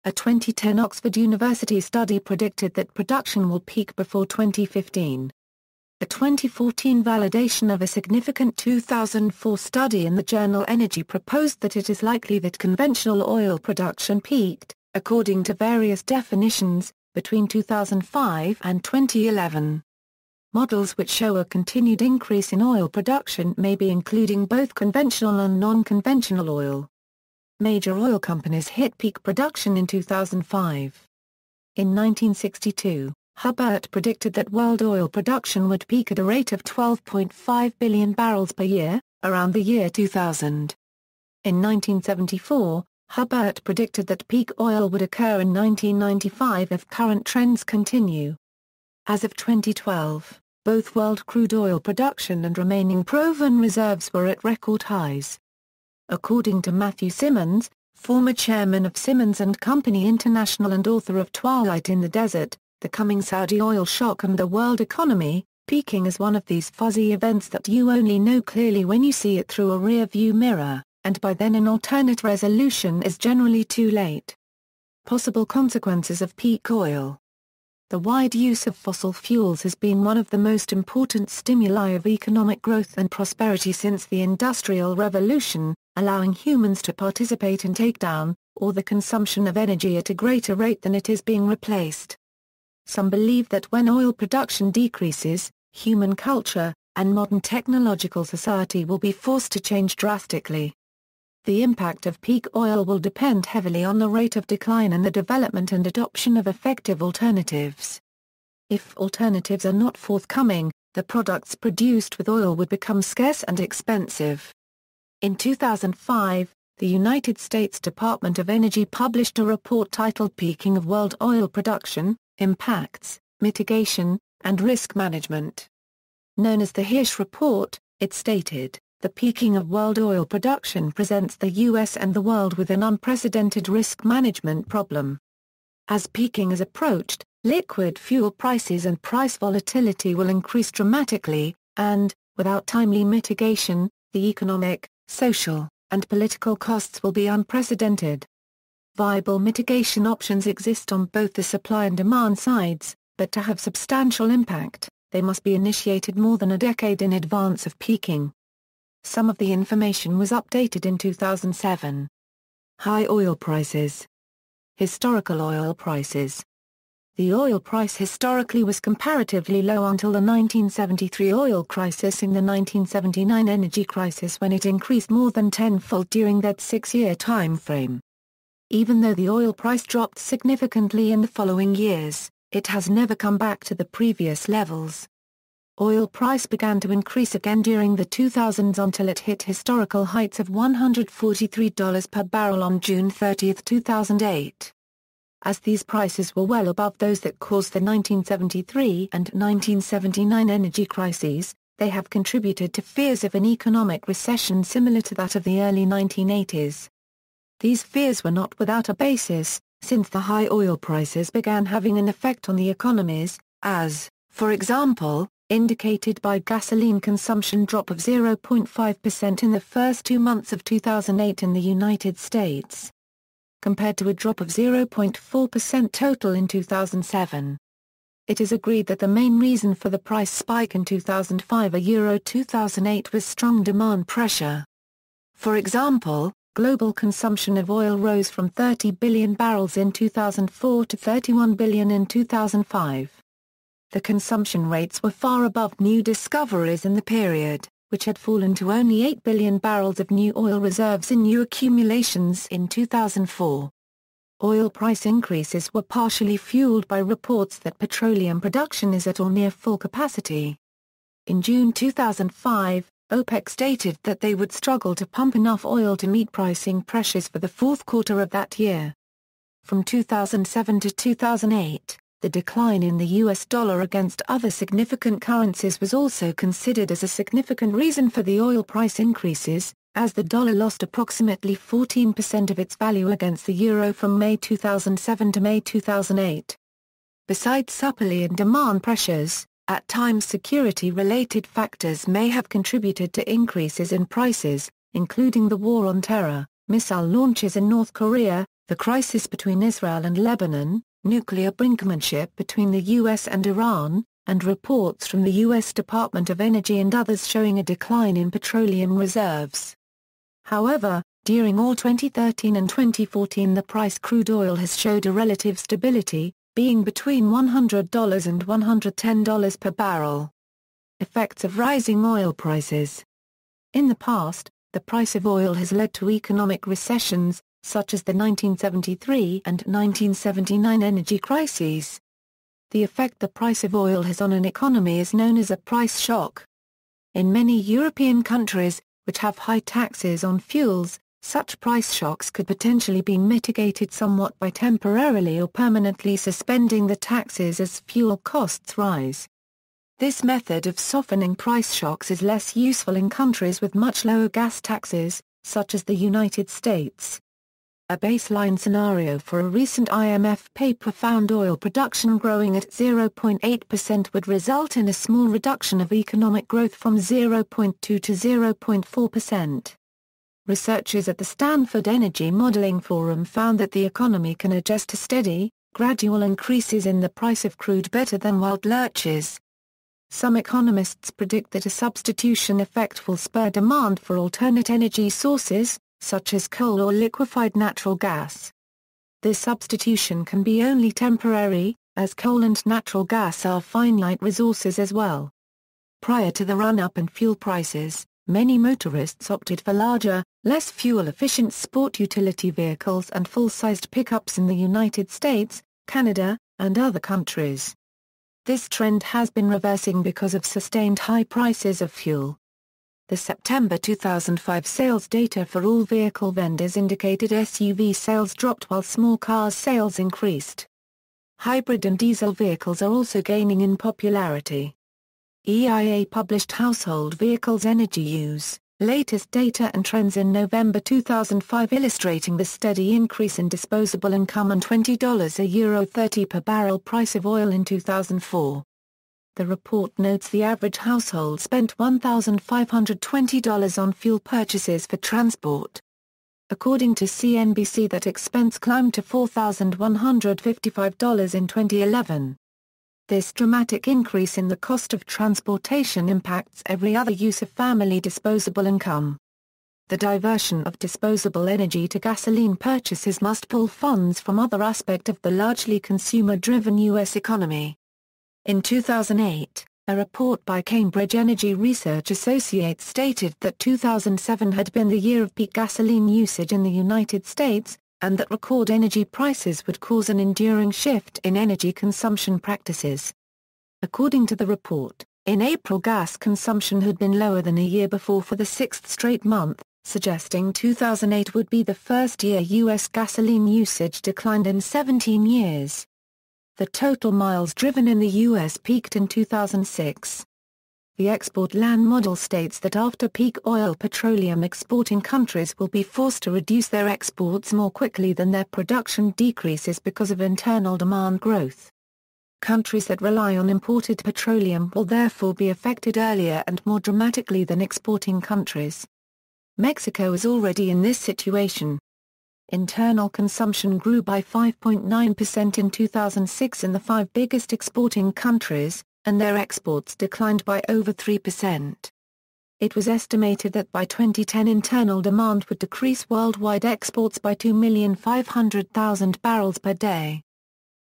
A 2010 Oxford University study predicted that production will peak before 2015. A 2014 validation of a significant 2004 study in the journal Energy proposed that it is likely that conventional oil production peaked, according to various definitions, between 2005 and 2011. Models which show a continued increase in oil production may be including both conventional and non-conventional oil. Major oil companies hit peak production in 2005. In 1962, Hubbert predicted that world oil production would peak at a rate of 12.5 billion barrels per year, around the year 2000. In 1974, Hubbert predicted that peak oil would occur in 1995 if current trends continue. As of 2012, both world crude oil production and remaining proven reserves were at record highs. According to Matthew Simmons, former chairman of Simmons & Company International and author of Twilight in the Desert, The Coming Saudi Oil Shock and the World Economy, peaking is one of these fuzzy events that you only know clearly when you see it through a rear-view mirror, and by then an alternate resolution is generally too late. Possible consequences of peak oil. The wide use of fossil fuels has been one of the most important stimuli of economic growth and prosperity since the Industrial Revolution, allowing humans to participate in takedown, or the consumption of energy at a greater rate than it is being replaced. Some believe that when oil production decreases, human culture, and modern technological society will be forced to change drastically. The impact of peak oil will depend heavily on the rate of decline and the development and adoption of effective alternatives. If alternatives are not forthcoming, the products produced with oil would become scarce and expensive. In 2005, the United States Department of Energy published a report titled Peaking of World Oil Production, Impacts, Mitigation, and Risk Management. Known as the Hirsch Report, it stated, "The peaking of world oil production presents the U.S. and the world with an unprecedented risk management problem. As peaking is approached, liquid fuel prices and price volatility will increase dramatically, and, without timely mitigation, the economic, social, and political costs will be unprecedented. Viable mitigation options exist on both the supply and demand sides, but to have substantial impact, they must be initiated more than a decade in advance of peaking." Some of the information was updated in 2007. High oil prices. Historical oil prices. The oil price historically was comparatively low until the 1973 oil crisis and the 1979 energy crisis, when it increased more than tenfold during that 6-year time frame. Even though the oil price dropped significantly in the following years, it has never come back to the previous levels. Oil price began to increase again during the 2000s until it hit historical heights of $143 per barrel on June 30, 2008. As these prices were well above those that caused the 1973 and 1979 energy crises, they have contributed to fears of an economic recession similar to that of the early 1980s. These fears were not without a basis, since the high oil prices began having an effect on the economies, as, for example, indicated by gasoline consumption drop of 0.5% in the first 2 months of 2008 in the United States, compared to a drop of 0.4% total in 2007. It is agreed that the main reason for the price spike in 2005-2008 was strong demand pressure. For example, global consumption of oil rose from 30 billion barrels in 2004 to 31 billion in 2005. The consumption rates were far above new discoveries in the period, which had fallen to only 8 billion barrels of new oil reserves in new accumulations in 2004. Oil price increases were partially fueled by reports that petroleum production is at or near full capacity. In June 2005, OPEC stated that they would struggle to pump enough oil to meet pricing pressures for the fourth quarter of that year. From 2007 to 2008, the decline in the US dollar against other significant currencies was also considered as a significant reason for the oil price increases, as the dollar lost approximately 14% of its value against the euro from May 2007 to May 2008. Besides supply and demand pressures, at times security-related factors may have contributed to increases in prices, including the war on terror, missile launches in North Korea, the crisis between Israel and Lebanon, nuclear brinkmanship between the U.S. and Iran, and reports from the U.S. Department of Energy and others showing a decline in petroleum reserves. However, during all 2013 and 2014 the price crude oil has showed a relative stability, being between $100 and $110 per barrel. Effects of rising oil prices. In the past, the price of oil has led to economic recessions, such as the 1973 and 1979 energy crises. The effect the price of oil has on an economy is known as a price shock. In many European countries, which have high taxes on fuels, such price shocks could potentially be mitigated somewhat by temporarily or permanently suspending the taxes as fuel costs rise. This method of softening price shocks is less useful in countries with much lower gas taxes, such as the United States. A baseline scenario for a recent IMF paper found oil production growing at 0.8% would result in a small reduction of economic growth from 0.2 to 0.4%. Researchers at the Stanford Energy Modeling Forum found that the economy can adjust to steady, gradual increases in the price of crude better than wild lurches. Some economists predict that a substitution effect will spur demand for alternate energy sources, such as coal or liquefied natural gas. This substitution can be only temporary, as coal and natural gas are finite resources as well. Prior to the run-up in fuel prices, many motorists opted for larger, less fuel-efficient sport utility vehicles and full-sized pickups in the United States, Canada, and other countries. This trend has been reversing because of sustained high prices of fuel. The September 2005 sales data for all vehicle vendors indicated SUV sales dropped while small cars sales increased. Hybrid and diesel vehicles are also gaining in popularity. EIA published Household Vehicles Energy Use, latest data and trends in November 2005 illustrating the steady increase in disposable income and $20 per barrel price of oil in 2004. The report notes the average household spent $1,520 on fuel purchases for transport. According to CNBC, that expense climbed to $4,155 in 2011. This dramatic increase in the cost of transportation impacts every other use of family disposable income. the diversion of disposable energy to gasoline purchases must pull funds from other aspects of the largely consumer-driven U.S. economy. In 2008, a report by Cambridge Energy Research Associates stated that 2007 had been the year of peak gasoline usage in the United States, and that record energy prices would cause an enduring shift in energy consumption practices. According to the report, in April gas consumption had been lower than a year before for the sixth straight month, suggesting 2008 would be the first year U.S. gasoline usage declined in 17 years. The total miles driven in the U.S. peaked in 2006. The export land model states that after peak oil petroleum exporting countries will be forced to reduce their exports more quickly than their production decreases because of internal demand growth. Countries that rely on imported petroleum will therefore be affected earlier and more dramatically than exporting countries. Mexico is already in this situation. Internal consumption grew by 5.9% in 2006 in the five biggest exporting countries, and their exports declined by over 3%. It was estimated that by 2010 internal demand would decrease worldwide exports by 2,500,000 barrels per day.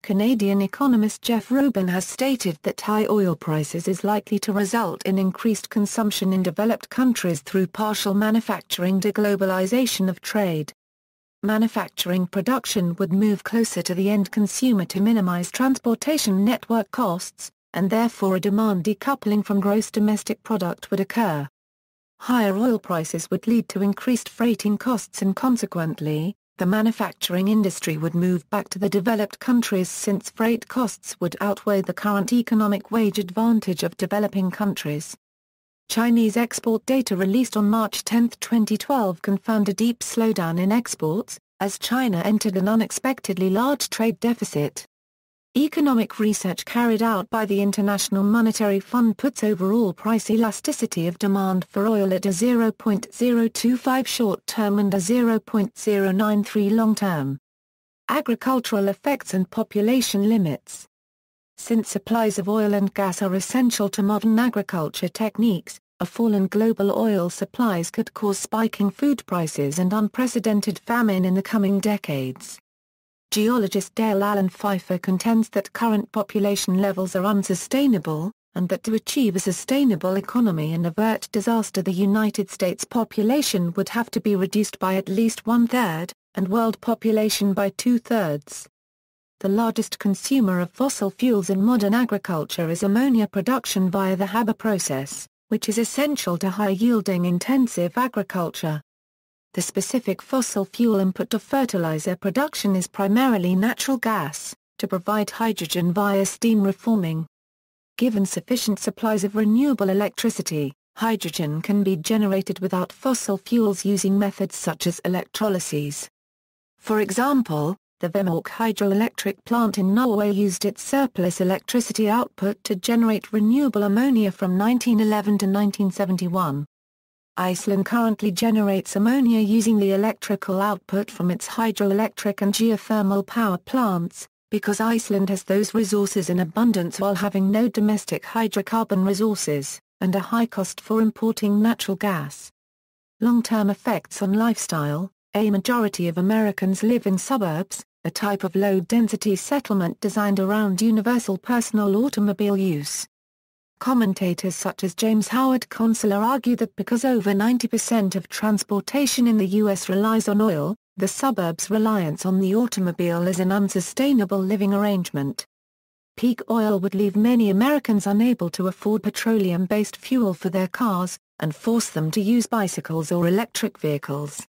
Canadian economist Jeff Rubin has stated that high oil prices is likely to result in increased consumption in developed countries through partial manufacturing deglobalization of trade. Manufacturing production would move closer to the end consumer to minimize transportation network costs, and therefore a demand decoupling from gross domestic product would occur. Higher oil prices would lead to increased freighting costs and consequently, the manufacturing industry would move back to the developed countries since freight costs would outweigh the current economic wage advantage of developing countries. Chinese export data released on March 10, 2012 confirmed a deep slowdown in exports, as China entered an unexpectedly large trade deficit. Economic research carried out by the International Monetary Fund puts overall price elasticity of demand for oil at a 0.025 short-term and a 0.093 long-term. Agricultural effects and population limits. Since supplies of oil and gas are essential to modern agriculture techniques, a fall in global oil supplies could cause spiking food prices and unprecedented famine in the coming decades. Geologist Dale Allen Pfeiffer contends that current population levels are unsustainable, and that to achieve a sustainable economy and avert disaster the United States population would have to be reduced by at least 1/3, and world population by 2/3. The largest consumer of fossil fuels in modern agriculture is ammonia production via the Hubbert process, which is essential to high-yielding intensive agriculture. The specific fossil fuel input to fertilizer production is primarily natural gas, to provide hydrogen via steam reforming. Given sufficient supplies of renewable electricity, hydrogen can be generated without fossil fuels using methods such as electrolyses. For example, the Vemork hydroelectric plant in Norway used its surplus electricity output to generate renewable ammonia from 1911 to 1971. Iceland currently generates ammonia using the electrical output from its hydroelectric and geothermal power plants, because Iceland has those resources in abundance while having no domestic hydrocarbon resources, and a high cost for importing natural gas. Long-term effects on lifestyle. A majority of Americans live in suburbs, a type of low-density settlement designed around universal personal automobile use. Commentators such as James Howard Consular argue that because over 90% of transportation in the U.S. relies on oil, the suburbs' reliance on the automobile is an unsustainable living arrangement. Peak oil would leave many Americans unable to afford petroleum-based fuel for their cars, and force them to use bicycles or electric vehicles.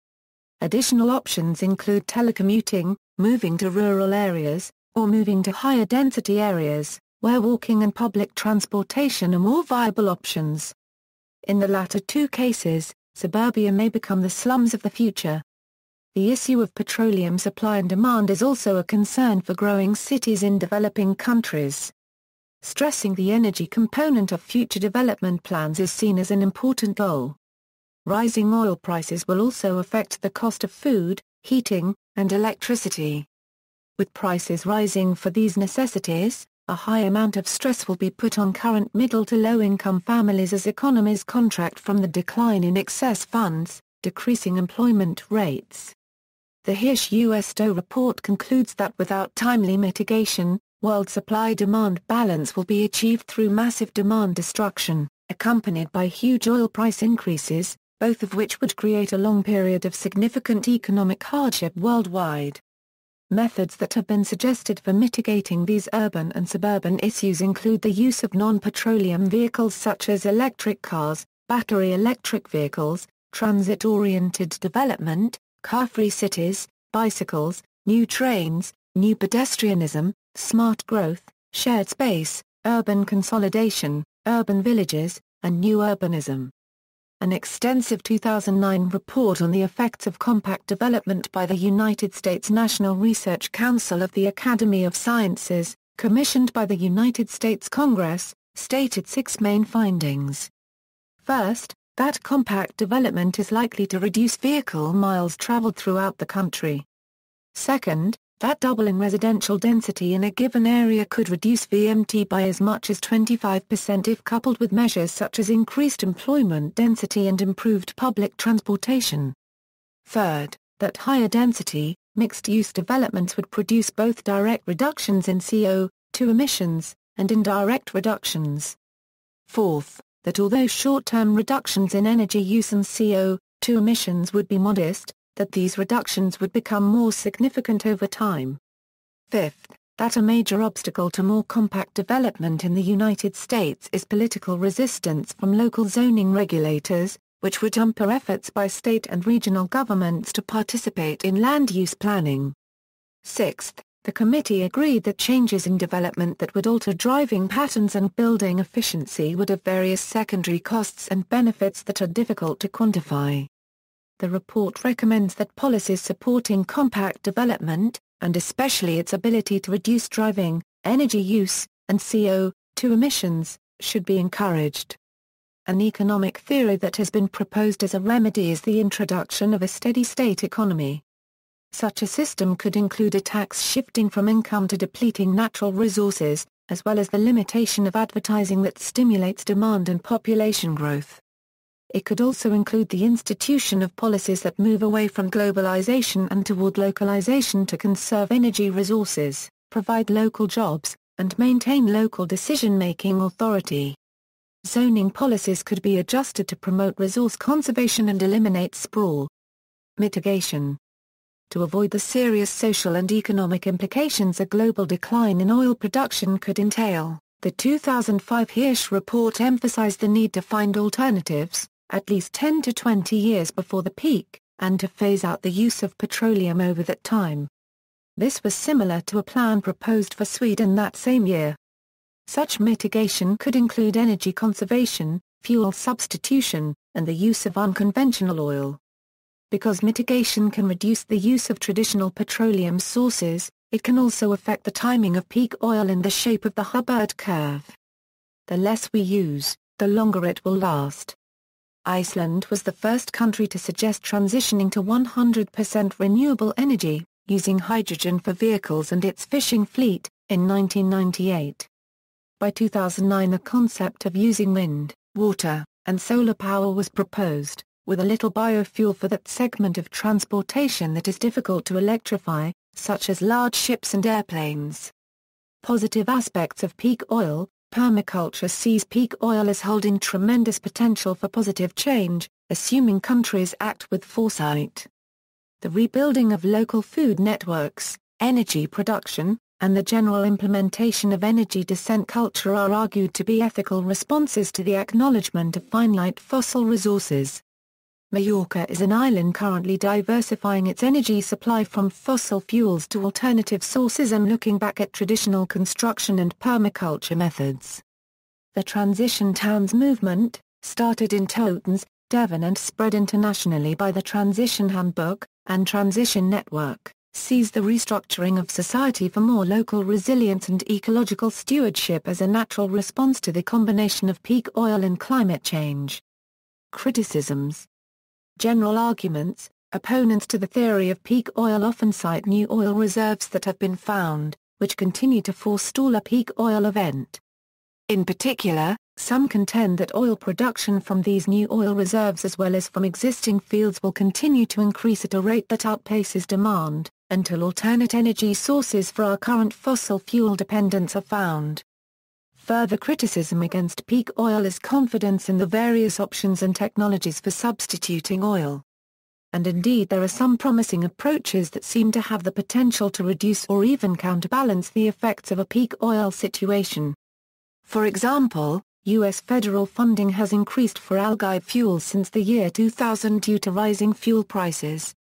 Additional options include telecommuting, moving to rural areas, or moving to higher density areas, where walking and public transportation are more viable options. In the latter two cases, suburbia may become the slums of the future. The issue of petroleum supply and demand is also a concern for growing cities in developing countries. Stressing the energy component of future development plans is seen as an important goal. Rising oil prices will also affect the cost of food, heating, and electricity. With prices rising for these necessities, a high amount of stress will be put on current middle to low-income families as economies contract from the decline in excess funds, decreasing employment rates. The Hirsch-USDO report concludes that without timely mitigation, world supply-demand balance will be achieved through massive demand destruction, accompanied by huge oil price increases, both of which would create a long period of significant economic hardship worldwide. Methods that have been suggested for mitigating these urban and suburban issues include the use of non-petroleum vehicles such as electric cars, battery electric vehicles, transit-oriented development, car-free cities, bicycles, new trains, new pedestrianism, smart growth, shared space, urban consolidation, urban villages, and new urbanism. An extensive 2009 report on the effects of compact development by the United States National Research Council of the Academy of Sciences, commissioned by the United States Congress, stated 6 main findings. First, that compact development is likely to reduce vehicle miles traveled throughout the country. Second, that doubling residential density in a given area could reduce VMT by as much as 25% if coupled with measures such as increased employment density and improved public transportation. Third, that higher density, mixed-use developments would produce both direct reductions in CO2 emissions, and indirect reductions. Fourth, that although short-term reductions in energy use and CO2 emissions would be modest, that these reductions would become more significant over time. Fifth, that a major obstacle to more compact development in the United States is political resistance from local zoning regulators, which would hamper efforts by state and regional governments to participate in land use planning. Sixth, the committee agreed that changes in development that would alter driving patterns and building efficiency would have various secondary costs and benefits that are difficult to quantify. The report recommends that policies supporting compact development, and especially its ability to reduce driving, energy use, and CO2 emissions, should be encouraged. An economic theory that has been proposed as a remedy is the introduction of a steady-state economy. Such a system could include a tax shifting from income to depleting natural resources, as well as the limitation of advertising that stimulates demand and population growth. It could also include the institution of policies that move away from globalization and toward localization to conserve energy resources, provide local jobs, and maintain local decision-making authority. Zoning policies could be adjusted to promote resource conservation and eliminate sprawl. Mitigation. To avoid the serious social and economic implications a global decline in oil production could entail, the 2005 Hirsch report emphasized the need to find alternatives, at least 10 to 20 years before the peak, and to phase out the use of petroleum over that time. This was similar to a plan proposed for Sweden that same year. Such mitigation could include energy conservation, fuel substitution, and the use of unconventional oil. Because mitigation can reduce the use of traditional petroleum sources, it can also affect the timing of peak oil in the shape of the Hubbert curve. The less we use, the longer it will last. Iceland was the first country to suggest transitioning to 100% renewable energy, using hydrogen for vehicles and its fishing fleet, in 1998. By 2009 the concept of using wind, water, and solar power was proposed, with a little biofuel for that segment of transportation that is difficult to electrify, such as large ships and airplanes. Positive aspects of peak oil. Permaculture sees peak oil as holding tremendous potential for positive change, assuming countries act with foresight. The rebuilding of local food networks, energy production, and the general implementation of energy descent culture are argued to be ethical responses to the acknowledgement of finite fossil resources. Majorca is an island currently diversifying its energy supply from fossil fuels to alternative sources and looking back at traditional construction and permaculture methods. The Transition Towns movement, started in Totnes, Devon and spread internationally by the Transition Handbook and Transition Network, sees the restructuring of society for more local resilience and ecological stewardship as a natural response to the combination of peak oil and climate change. Criticisms. General arguments. Opponents to the theory of peak oil often cite new oil reserves that have been found, which continue to forestall a peak oil event. In particular, Some contend that oil production from these new oil reserves as well as from existing fields will continue to increase at a rate that outpaces demand, until alternate energy sources for our current fossil fuel dependence are found. Further criticism against peak oil is confidence in the various options and technologies for substituting oil. And indeed there are some promising approaches that seem to have the potential to reduce or even counterbalance the effects of a peak oil situation. For example, U.S. federal funding has increased for algal fuels since the year 2000 due to rising fuel prices.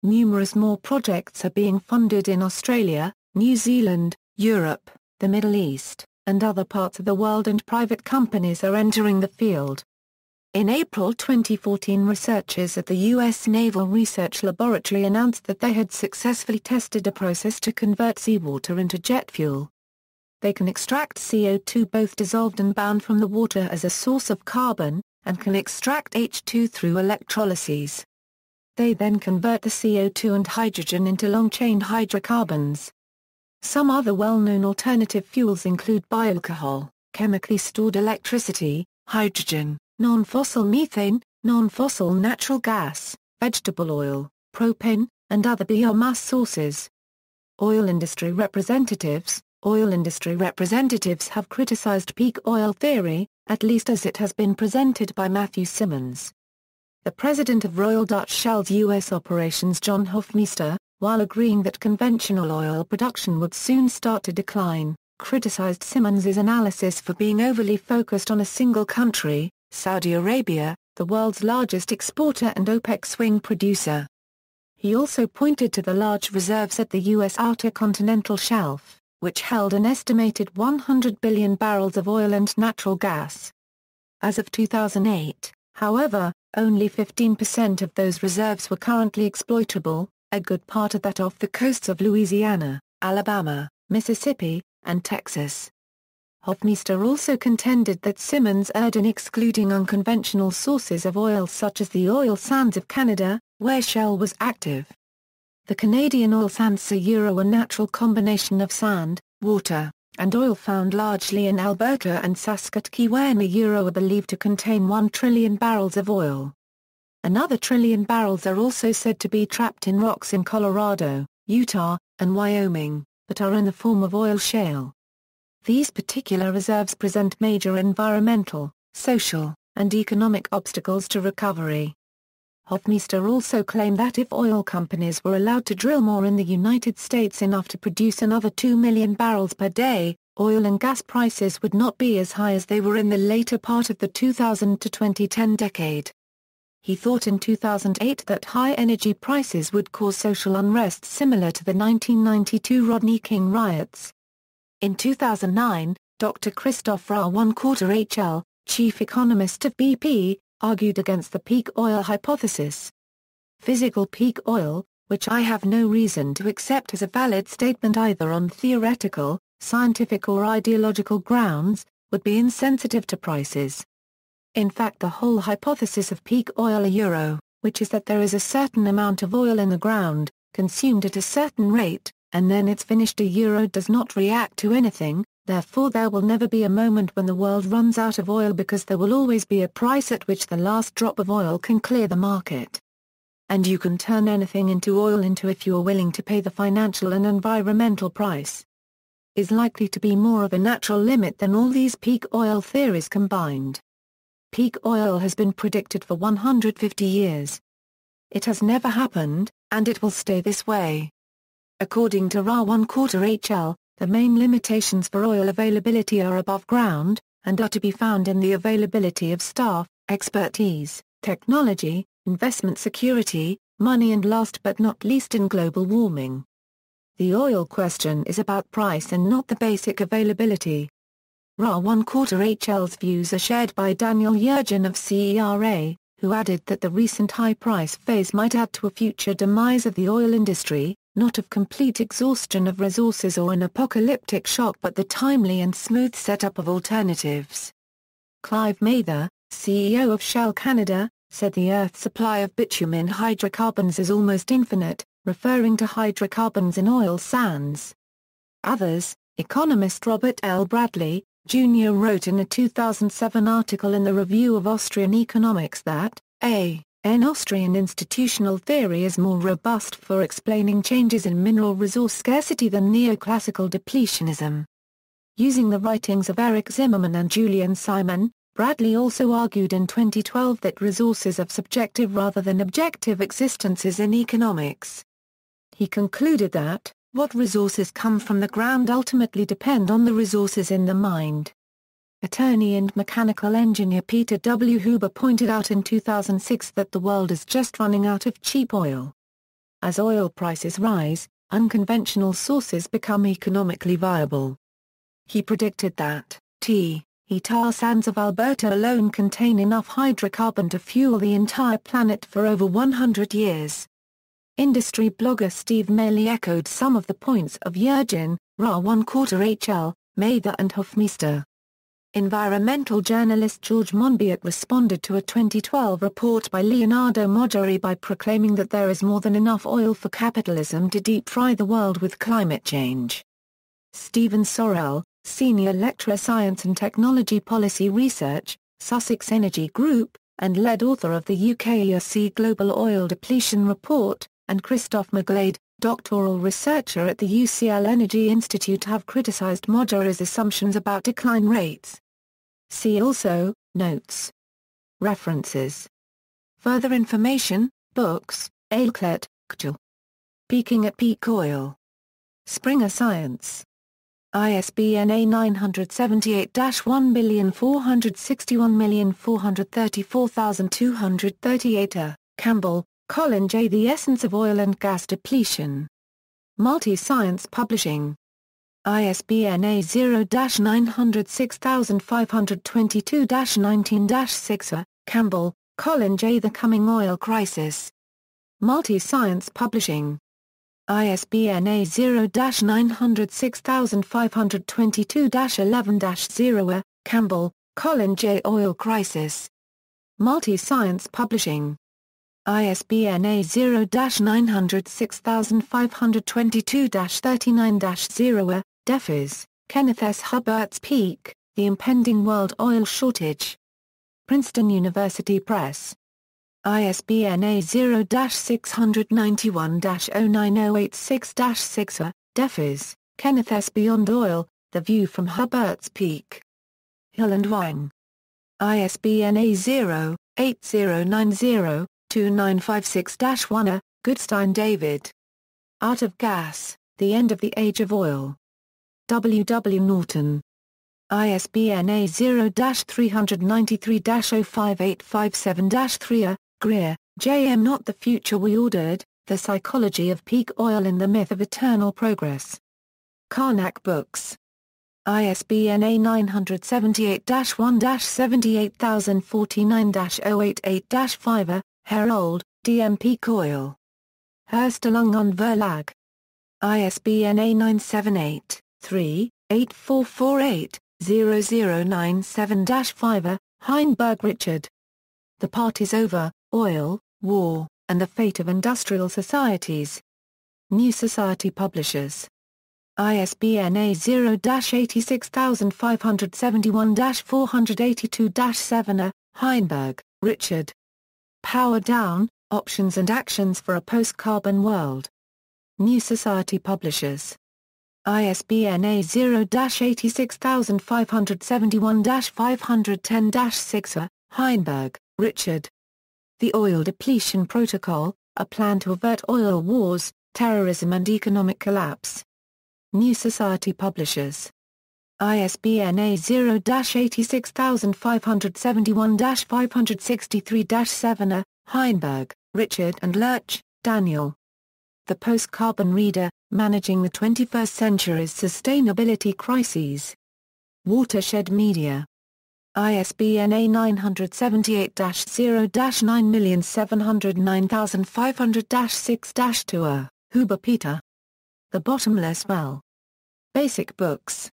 Numerous more projects are being funded in Australia, New Zealand, Europe, the Middle East, and other parts of the world, and private companies are entering the field. In April 2014, researchers at the U.S. Naval Research Laboratory announced that they had successfully tested a process to convert seawater into jet fuel. They can extract CO2 both dissolved and bound from the water as a source of carbon, and can extract H2 through electrolyses. They then convert the CO2 and hydrogen into long-chain hydrocarbons. Some other well-known alternative fuels include bioalcohol, chemically stored electricity, hydrogen, non-fossil methane, non-fossil natural gas, vegetable oil, propane, and other biomass sources. Oil industry representatives have criticized peak oil theory, at least as it has been presented by Matthew Simmons. The president of Royal Dutch Shell's U.S. operations, John Hofmeister, while agreeing that conventional oil production would soon start to decline, criticized Simmons's analysis for being overly focused on a single country, Saudi Arabia, the world's largest exporter and OPEC swing producer. He also pointed to the large reserves at the U.S. Outer Continental Shelf, which held an estimated 100 billion barrels of oil and natural gas. As of 2008, however, only 15% of those reserves were currently exploitable, a good part of that off the coasts of Louisiana, Alabama, Mississippi, and Texas. Hofmeister also contended that Simmons erred in excluding unconventional sources of oil such as the oil sands of Canada, where Shell was active. The Canadian oil sands are a natural combination of sand, water, and oil found largely in Alberta and Saskatchewan are believed to contain 1 trillion barrels of oil. Another trillion barrels are also said to be trapped in rocks in Colorado, Utah, and Wyoming, but are in the form of oil shale. These particular reserves present major environmental, social, and economic obstacles to recovery. Hofmeister also claimed that if oil companies were allowed to drill more in the United States enough to produce another 2 million barrels per day, oil and gas prices would not be as high as they were in the later part of the 2000 to 2010 decade. He thought in 2008 that high energy prices would cause social unrest similar to the 1992 Rodney King riots. In 2009, Dr. Christoph Rauh, chief economist of BP, argued against the peak oil hypothesis. Physical peak oil, which I have no reason to accept as a valid statement either on theoretical, scientific or ideological grounds, would be insensitive to prices. In fact, the whole hypothesis of peak oil which is that there is a certain amount of oil in the ground, consumed at a certain rate, and then it's finished does not react to anything. Therefore there will never be a moment when the world runs out of oil because there will always be a price at which the last drop of oil can clear the market. And you can turn anything into oil if you are willing to pay the financial and environmental price. Is likely to be more of a natural limit than all these peak oil theories combined. Peak oil has been predicted for 150 years. It has never happened, and it will stay this way. According to Rauh, the main limitations for oil availability are above ground, and are to be found in the availability of staff, expertise, technology, investment security, money and last but not least in global warming. The oil question is about price and not the basic availability. Rauh views are shared by Daniel Yergin of CERA, who added that the recent high price phase might add to a future demise of the oil industry, not of complete exhaustion of resources or an apocalyptic shock but the timely and smooth setup of alternatives. Clive Mather, CEO of Shell Canada, said the Earth's supply of bitumen hydrocarbons is almost infinite, referring to hydrocarbons in oil sands. Others, economist Robert L. Bradley, Jr. wrote in a 2007 article in the Review of Austrian Economics that, an Austrian institutional theory is more robust for explaining changes in mineral resource scarcity than neoclassical depletionism. Using the writings of Eric Zimmerman and Julian Simon, Bradley also argued in 2012 that resources have subjective rather than objective existences in economics. He concluded that, what resources come from the ground ultimately depend on the resources in the mind. Attorney and mechanical engineer Peter W. Hubbert pointed out in 2006 that the world is just running out of cheap oil. As oil prices rise, unconventional sources become economically viable. He predicted that, tar sands of Alberta alone contain enough hydrocarbon to fuel the entire planet for over 100 years. Industry blogger Steve Maley echoed some of the points of Jurgen, Ra 1/4 HL, Mather and Hofmeister. Environmental journalist George Monbiot responded to a 2012 report by Leonardo Moggieri by proclaiming that there is more than enough oil for capitalism to deep-fry the world with climate change. Stephen Sorrell, Senior Lecturer Science and Technology Policy Research, Sussex Energy Group, and lead author of the UKERC Global Oil Depletion Report, and Christoph Maglade, doctoral researcher at the UCL Energy Institute, have criticised Moggieri's assumptions about decline rates. See also, Notes. References. Further information, books, Ailclet, Kjell. Peaking at Peak Oil. Springer Science. ISBN A978-1461434,238 Campbell, Colin J. The Essence of Oil and Gas Depletion. Multi-Science Publishing. ISBN A0-906522-19-6 Campbell, Colin J. The Coming Oil Crisis. Multi-Science Publishing. ISBN A0-906522-11-0 Campbell, Colin J. Oil Crisis. Multi-Science Publishing. ISBN A0-906522-39-0 Deffeyes, Kenneth S. Hubbert's Peak, The Impending World Oil Shortage. Princeton University Press. ISBN A0-691-09086-6 Deffeyes, Kenneth S. Beyond Oil, The View from Hubbert's Peak. Hill and Wang. ISBN A0-8090-2956-1 Goodstein David. Out of Gas, The End of the Age of Oil. W. W. Norton. ISBN A0-393-05857-3 Greer, J. M. Not the Future We Ordered, The Psychology of Peak Oil and the Myth of Eternal Progress. Karnak Books. ISBN A978-1-78049-088-5 Herold, D. M. Peak Oil. Herstellung Verlag. ISBN A978-3-8448-0097-5 Heinberg Richard. The Party's Over, Oil, War, and the Fate of Industrial Societies. New Society Publishers. ISBN A0-86571-482-7 Heinberg, Richard. Power Down, Options and Actions for a Post-Carbon World. New Society Publishers. ISBN A0-86571-510-6 Heinberg, Richard. The Oil Depletion Protocol, A Plan to Avert Oil Wars, Terrorism and Economic Collapse. New Society Publishers. ISBN A0-86571-563-7 Heinberg, Richard and Lurch, Daniel. The Post-Carbon Reader, Managing the 21st Century's Sustainability Crises. Watershed Media. ISBN A978-9709500-6-2 Huber Peter. The Bottomless Well. Basic Books.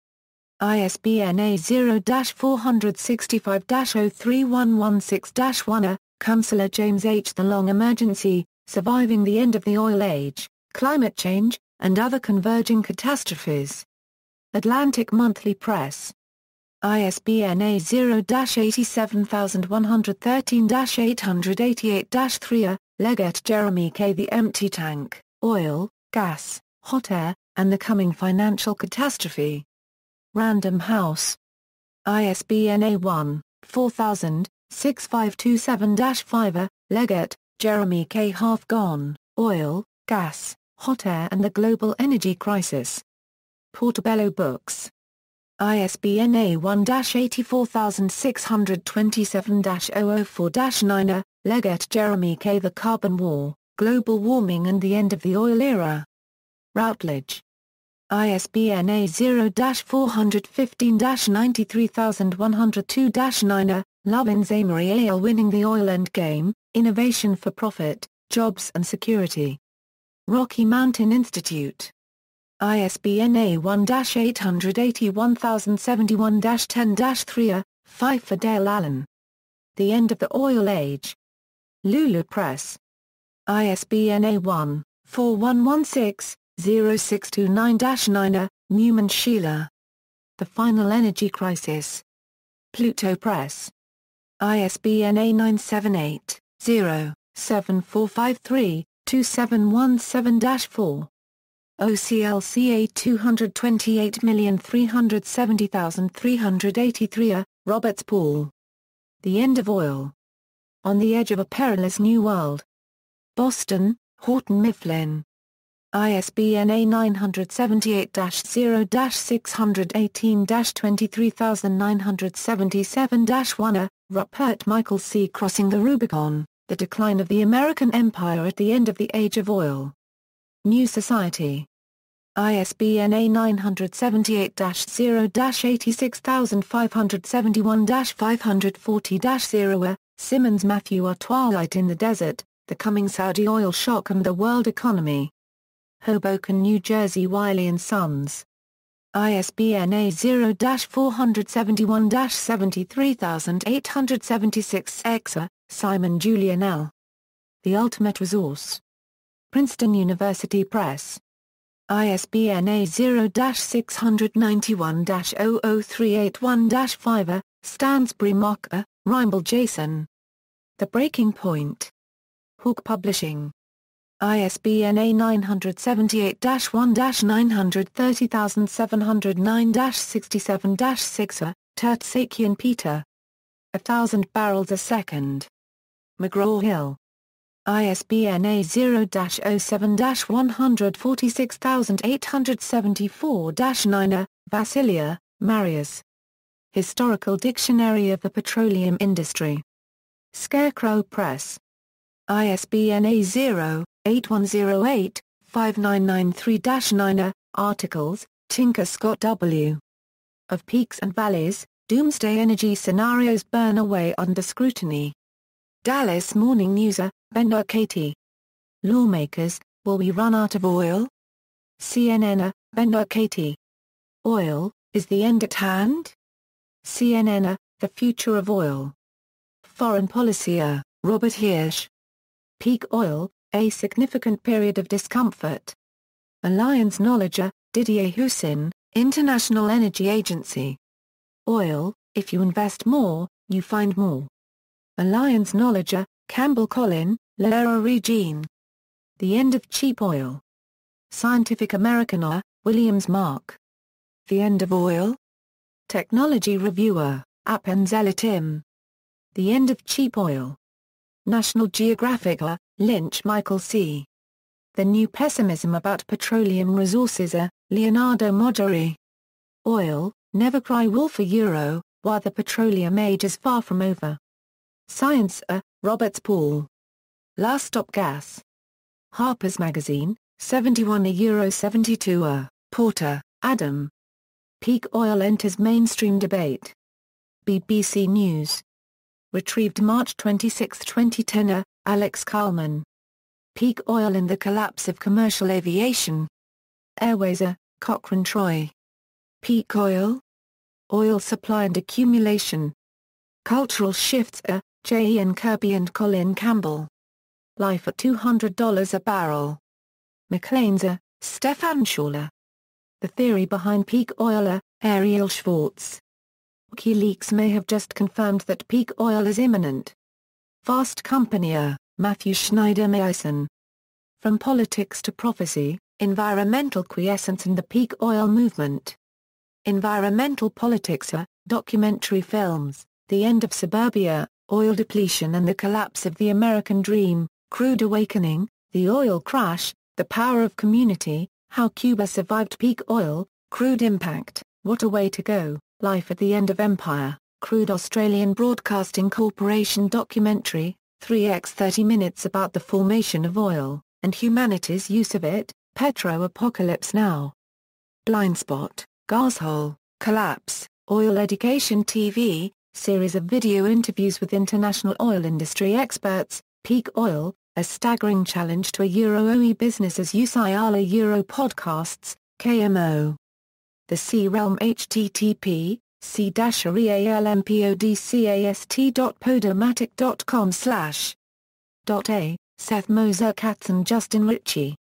ISBN A0-465-03116-1 Councillor James H. The Long Emergency, Surviving the End of the Oil Age, Climate Change, and Other Converging Catastrophes. Atlantic Monthly Press. ISBN A0-87113-888-3 Leggett, Jeremy K. The Empty Tank, Oil, Gas, Hot Air, and the Coming Financial Catastrophe. Random House. ISBN A1-4000-6527-5 Leggett, Jeremy K. Half Gone, Oil, Gas, Hot Air and the Global Energy Crisis. Portobello Books. ISBN A1-84627-004-9 Leggett, Jeremy K. The Carbon War, Global Warming and the End of the Oil Era. Routledge. ISBN A0-415-93102-9 Lovins Amory A. L. Winning the Oil Endgame, Innovation for Profit, Jobs and Security. Rocky Mountain Institute. ISBN A1-88171-10-3 Pfeiffer Dale Allen. The End of the Oil Age. Lulu Press. ISBN A1-4116-0629-9 Newman Sheila. The Final Energy Crisis. Pluto Press. ISBN A978-0-7453-2717-4. OCLCA 228370383 Roberts Paul. The End of Oil. On the Edge of a Perilous New World. Boston, Houghton Mifflin. ISBN A978-0-618-23977-1 Ruppert Michael C. Crossing the Rubicon, The Decline of the American Empire at the End of the Age of Oil. New Society. ISBN A978-86571-540-0 Simmons Matthew R. Twilight in the Desert, The Coming Saudi Oil Shock and the World Economy. Hoboken, New Jersey Wiley & Sons. ISBN A0-471-73876 Simon Julian L. The Ultimate Resource. Princeton University Press. ISBN A0-691-00381-5 Stansbury Mark A. Reimbel Jason. The Breaking Point. Hawk Publishing. ISBN A978-1-930709-67-6 Tertsakian Peter. 1,000 Barrels a Second. McGraw-Hill. ISBN A0-07-146,874-9 Vassilia, Marius. Historical Dictionary of the Petroleum Industry. Scarecrow Press. ISBN A0-8108-5993-9 Articles, Tinker Scott W. Of Peaks and Valleys, Doomsday Energy Scenarios Burn Away Under Scrutiny. Dallas Morning News. Benoit Katie. Lawmakers, Will We Run Out of Oil? CNN. Benoit Katie. Oil, Is the End at Hand? CNN. The Future of Oil. Foreign Policy. Robert Hirsch. Peak Oil, A Significant Period of Discomfort. Alliance Knowledge. Didier Houssin, International Energy Agency. Oil, If you invest more, you find more. Alliance Knowledge. Campbell Colin, Lara Regine. The End of Cheap Oil. Scientific American. Williams Mark. The End of Oil? Technology Reviewer, Appenzella Tim. The End of Cheap Oil. National Geographic. Lynch Michael C. The New Pessimism About Petroleum Resources. Leonardo Moggieri. Oil, Never Cry Wolf. Why the Petroleum Age is Far From Over. Science. Roberts Paul. Last Stop Gas. Harper's Magazine, 71 €72. Porter, Adam. Peak Oil Enters Mainstream Debate. BBC News. Retrieved March 26, 2010. Alex Carlman. Peak Oil and the Collapse of Commercial Aviation. Airways. Cochrane Troy. Peak Oil? Oil Supply and Accumulation. Cultural Shifts. J. Ian Kirby and Colin Campbell. Life at $200 a barrel. McLean's. Stefan Schaller. The Theory Behind Peak Oil. Ariel Schwartz. WikiLeaks may have just confirmed that peak oil is imminent. Fast Company. Matthew Schneider Mason. From Politics to Prophecy, Environmental Quiescence and the Peak Oil Movement. Environmental Politics. Documentary films, The End of Suburbia, Oil Depletion and the Collapse of the American Dream, Crude Awakening, The Oil Crash, The Power of Community, How Cuba Survived Peak Oil, Crude Impact, What a Way to Go, Life at the End of Empire, Crude Australian Broadcasting Corporation documentary, 3x 30 minutes about the formation of oil, and humanity's use of it, Petro-Apocalypse Now. Blindspot, Gashole, Collapse, Oil Education TV, series of video interviews with international oil industry experts, Peak Oil, a staggering challenge to a Euro-OE business as USIALA Euro podcasts, KMO. The Sea Realm http, c-realmpodcast.podomatic.com/. Seth Moser Katz and Justin Ritchie.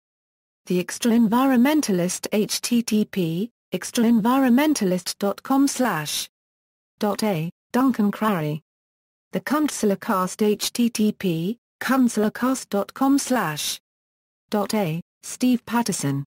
The Extra Environmentalist http, extraenvironmentalist.com/. Duncan Crary. The Kunstlercast http, kunstlercast.com/. Steve Patterson.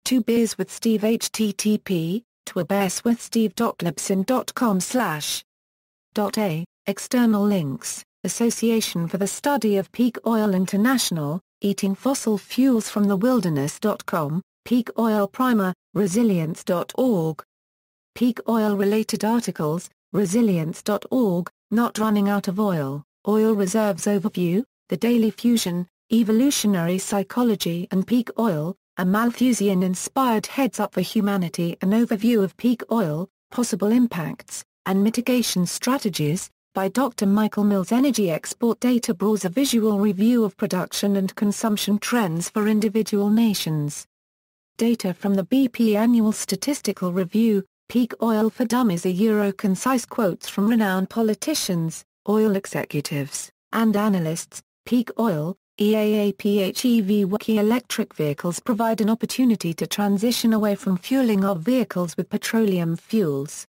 Two Beers with Steve http, twabeerswithsteve.libsyn.com/. External links, Association for the Study of Peak Oil International, Eating Fossil Fuels from the Wilderness.com, Peak Oil Primer, Resilience.org. Peak Oil-related articles, Resilience.org, Not Running Out of Oil, Oil Reserves Overview, The Daily Fusion, Evolutionary Psychology and Peak Oil, a Malthusian-inspired heads-up for humanity. An overview of peak oil, possible impacts, and mitigation strategies, by Dr. Michael Mills. Energy export data browser visual review of production and consumption trends for individual nations. Data from the BP Annual Statistical Review, Peak Oil for Dummies. Concise quotes from renowned politicians, oil executives, and analysts. Peak Oil, EAAPHEV. Wiki electric vehicles provide an opportunity to transition away from fueling our vehicles with petroleum fuels,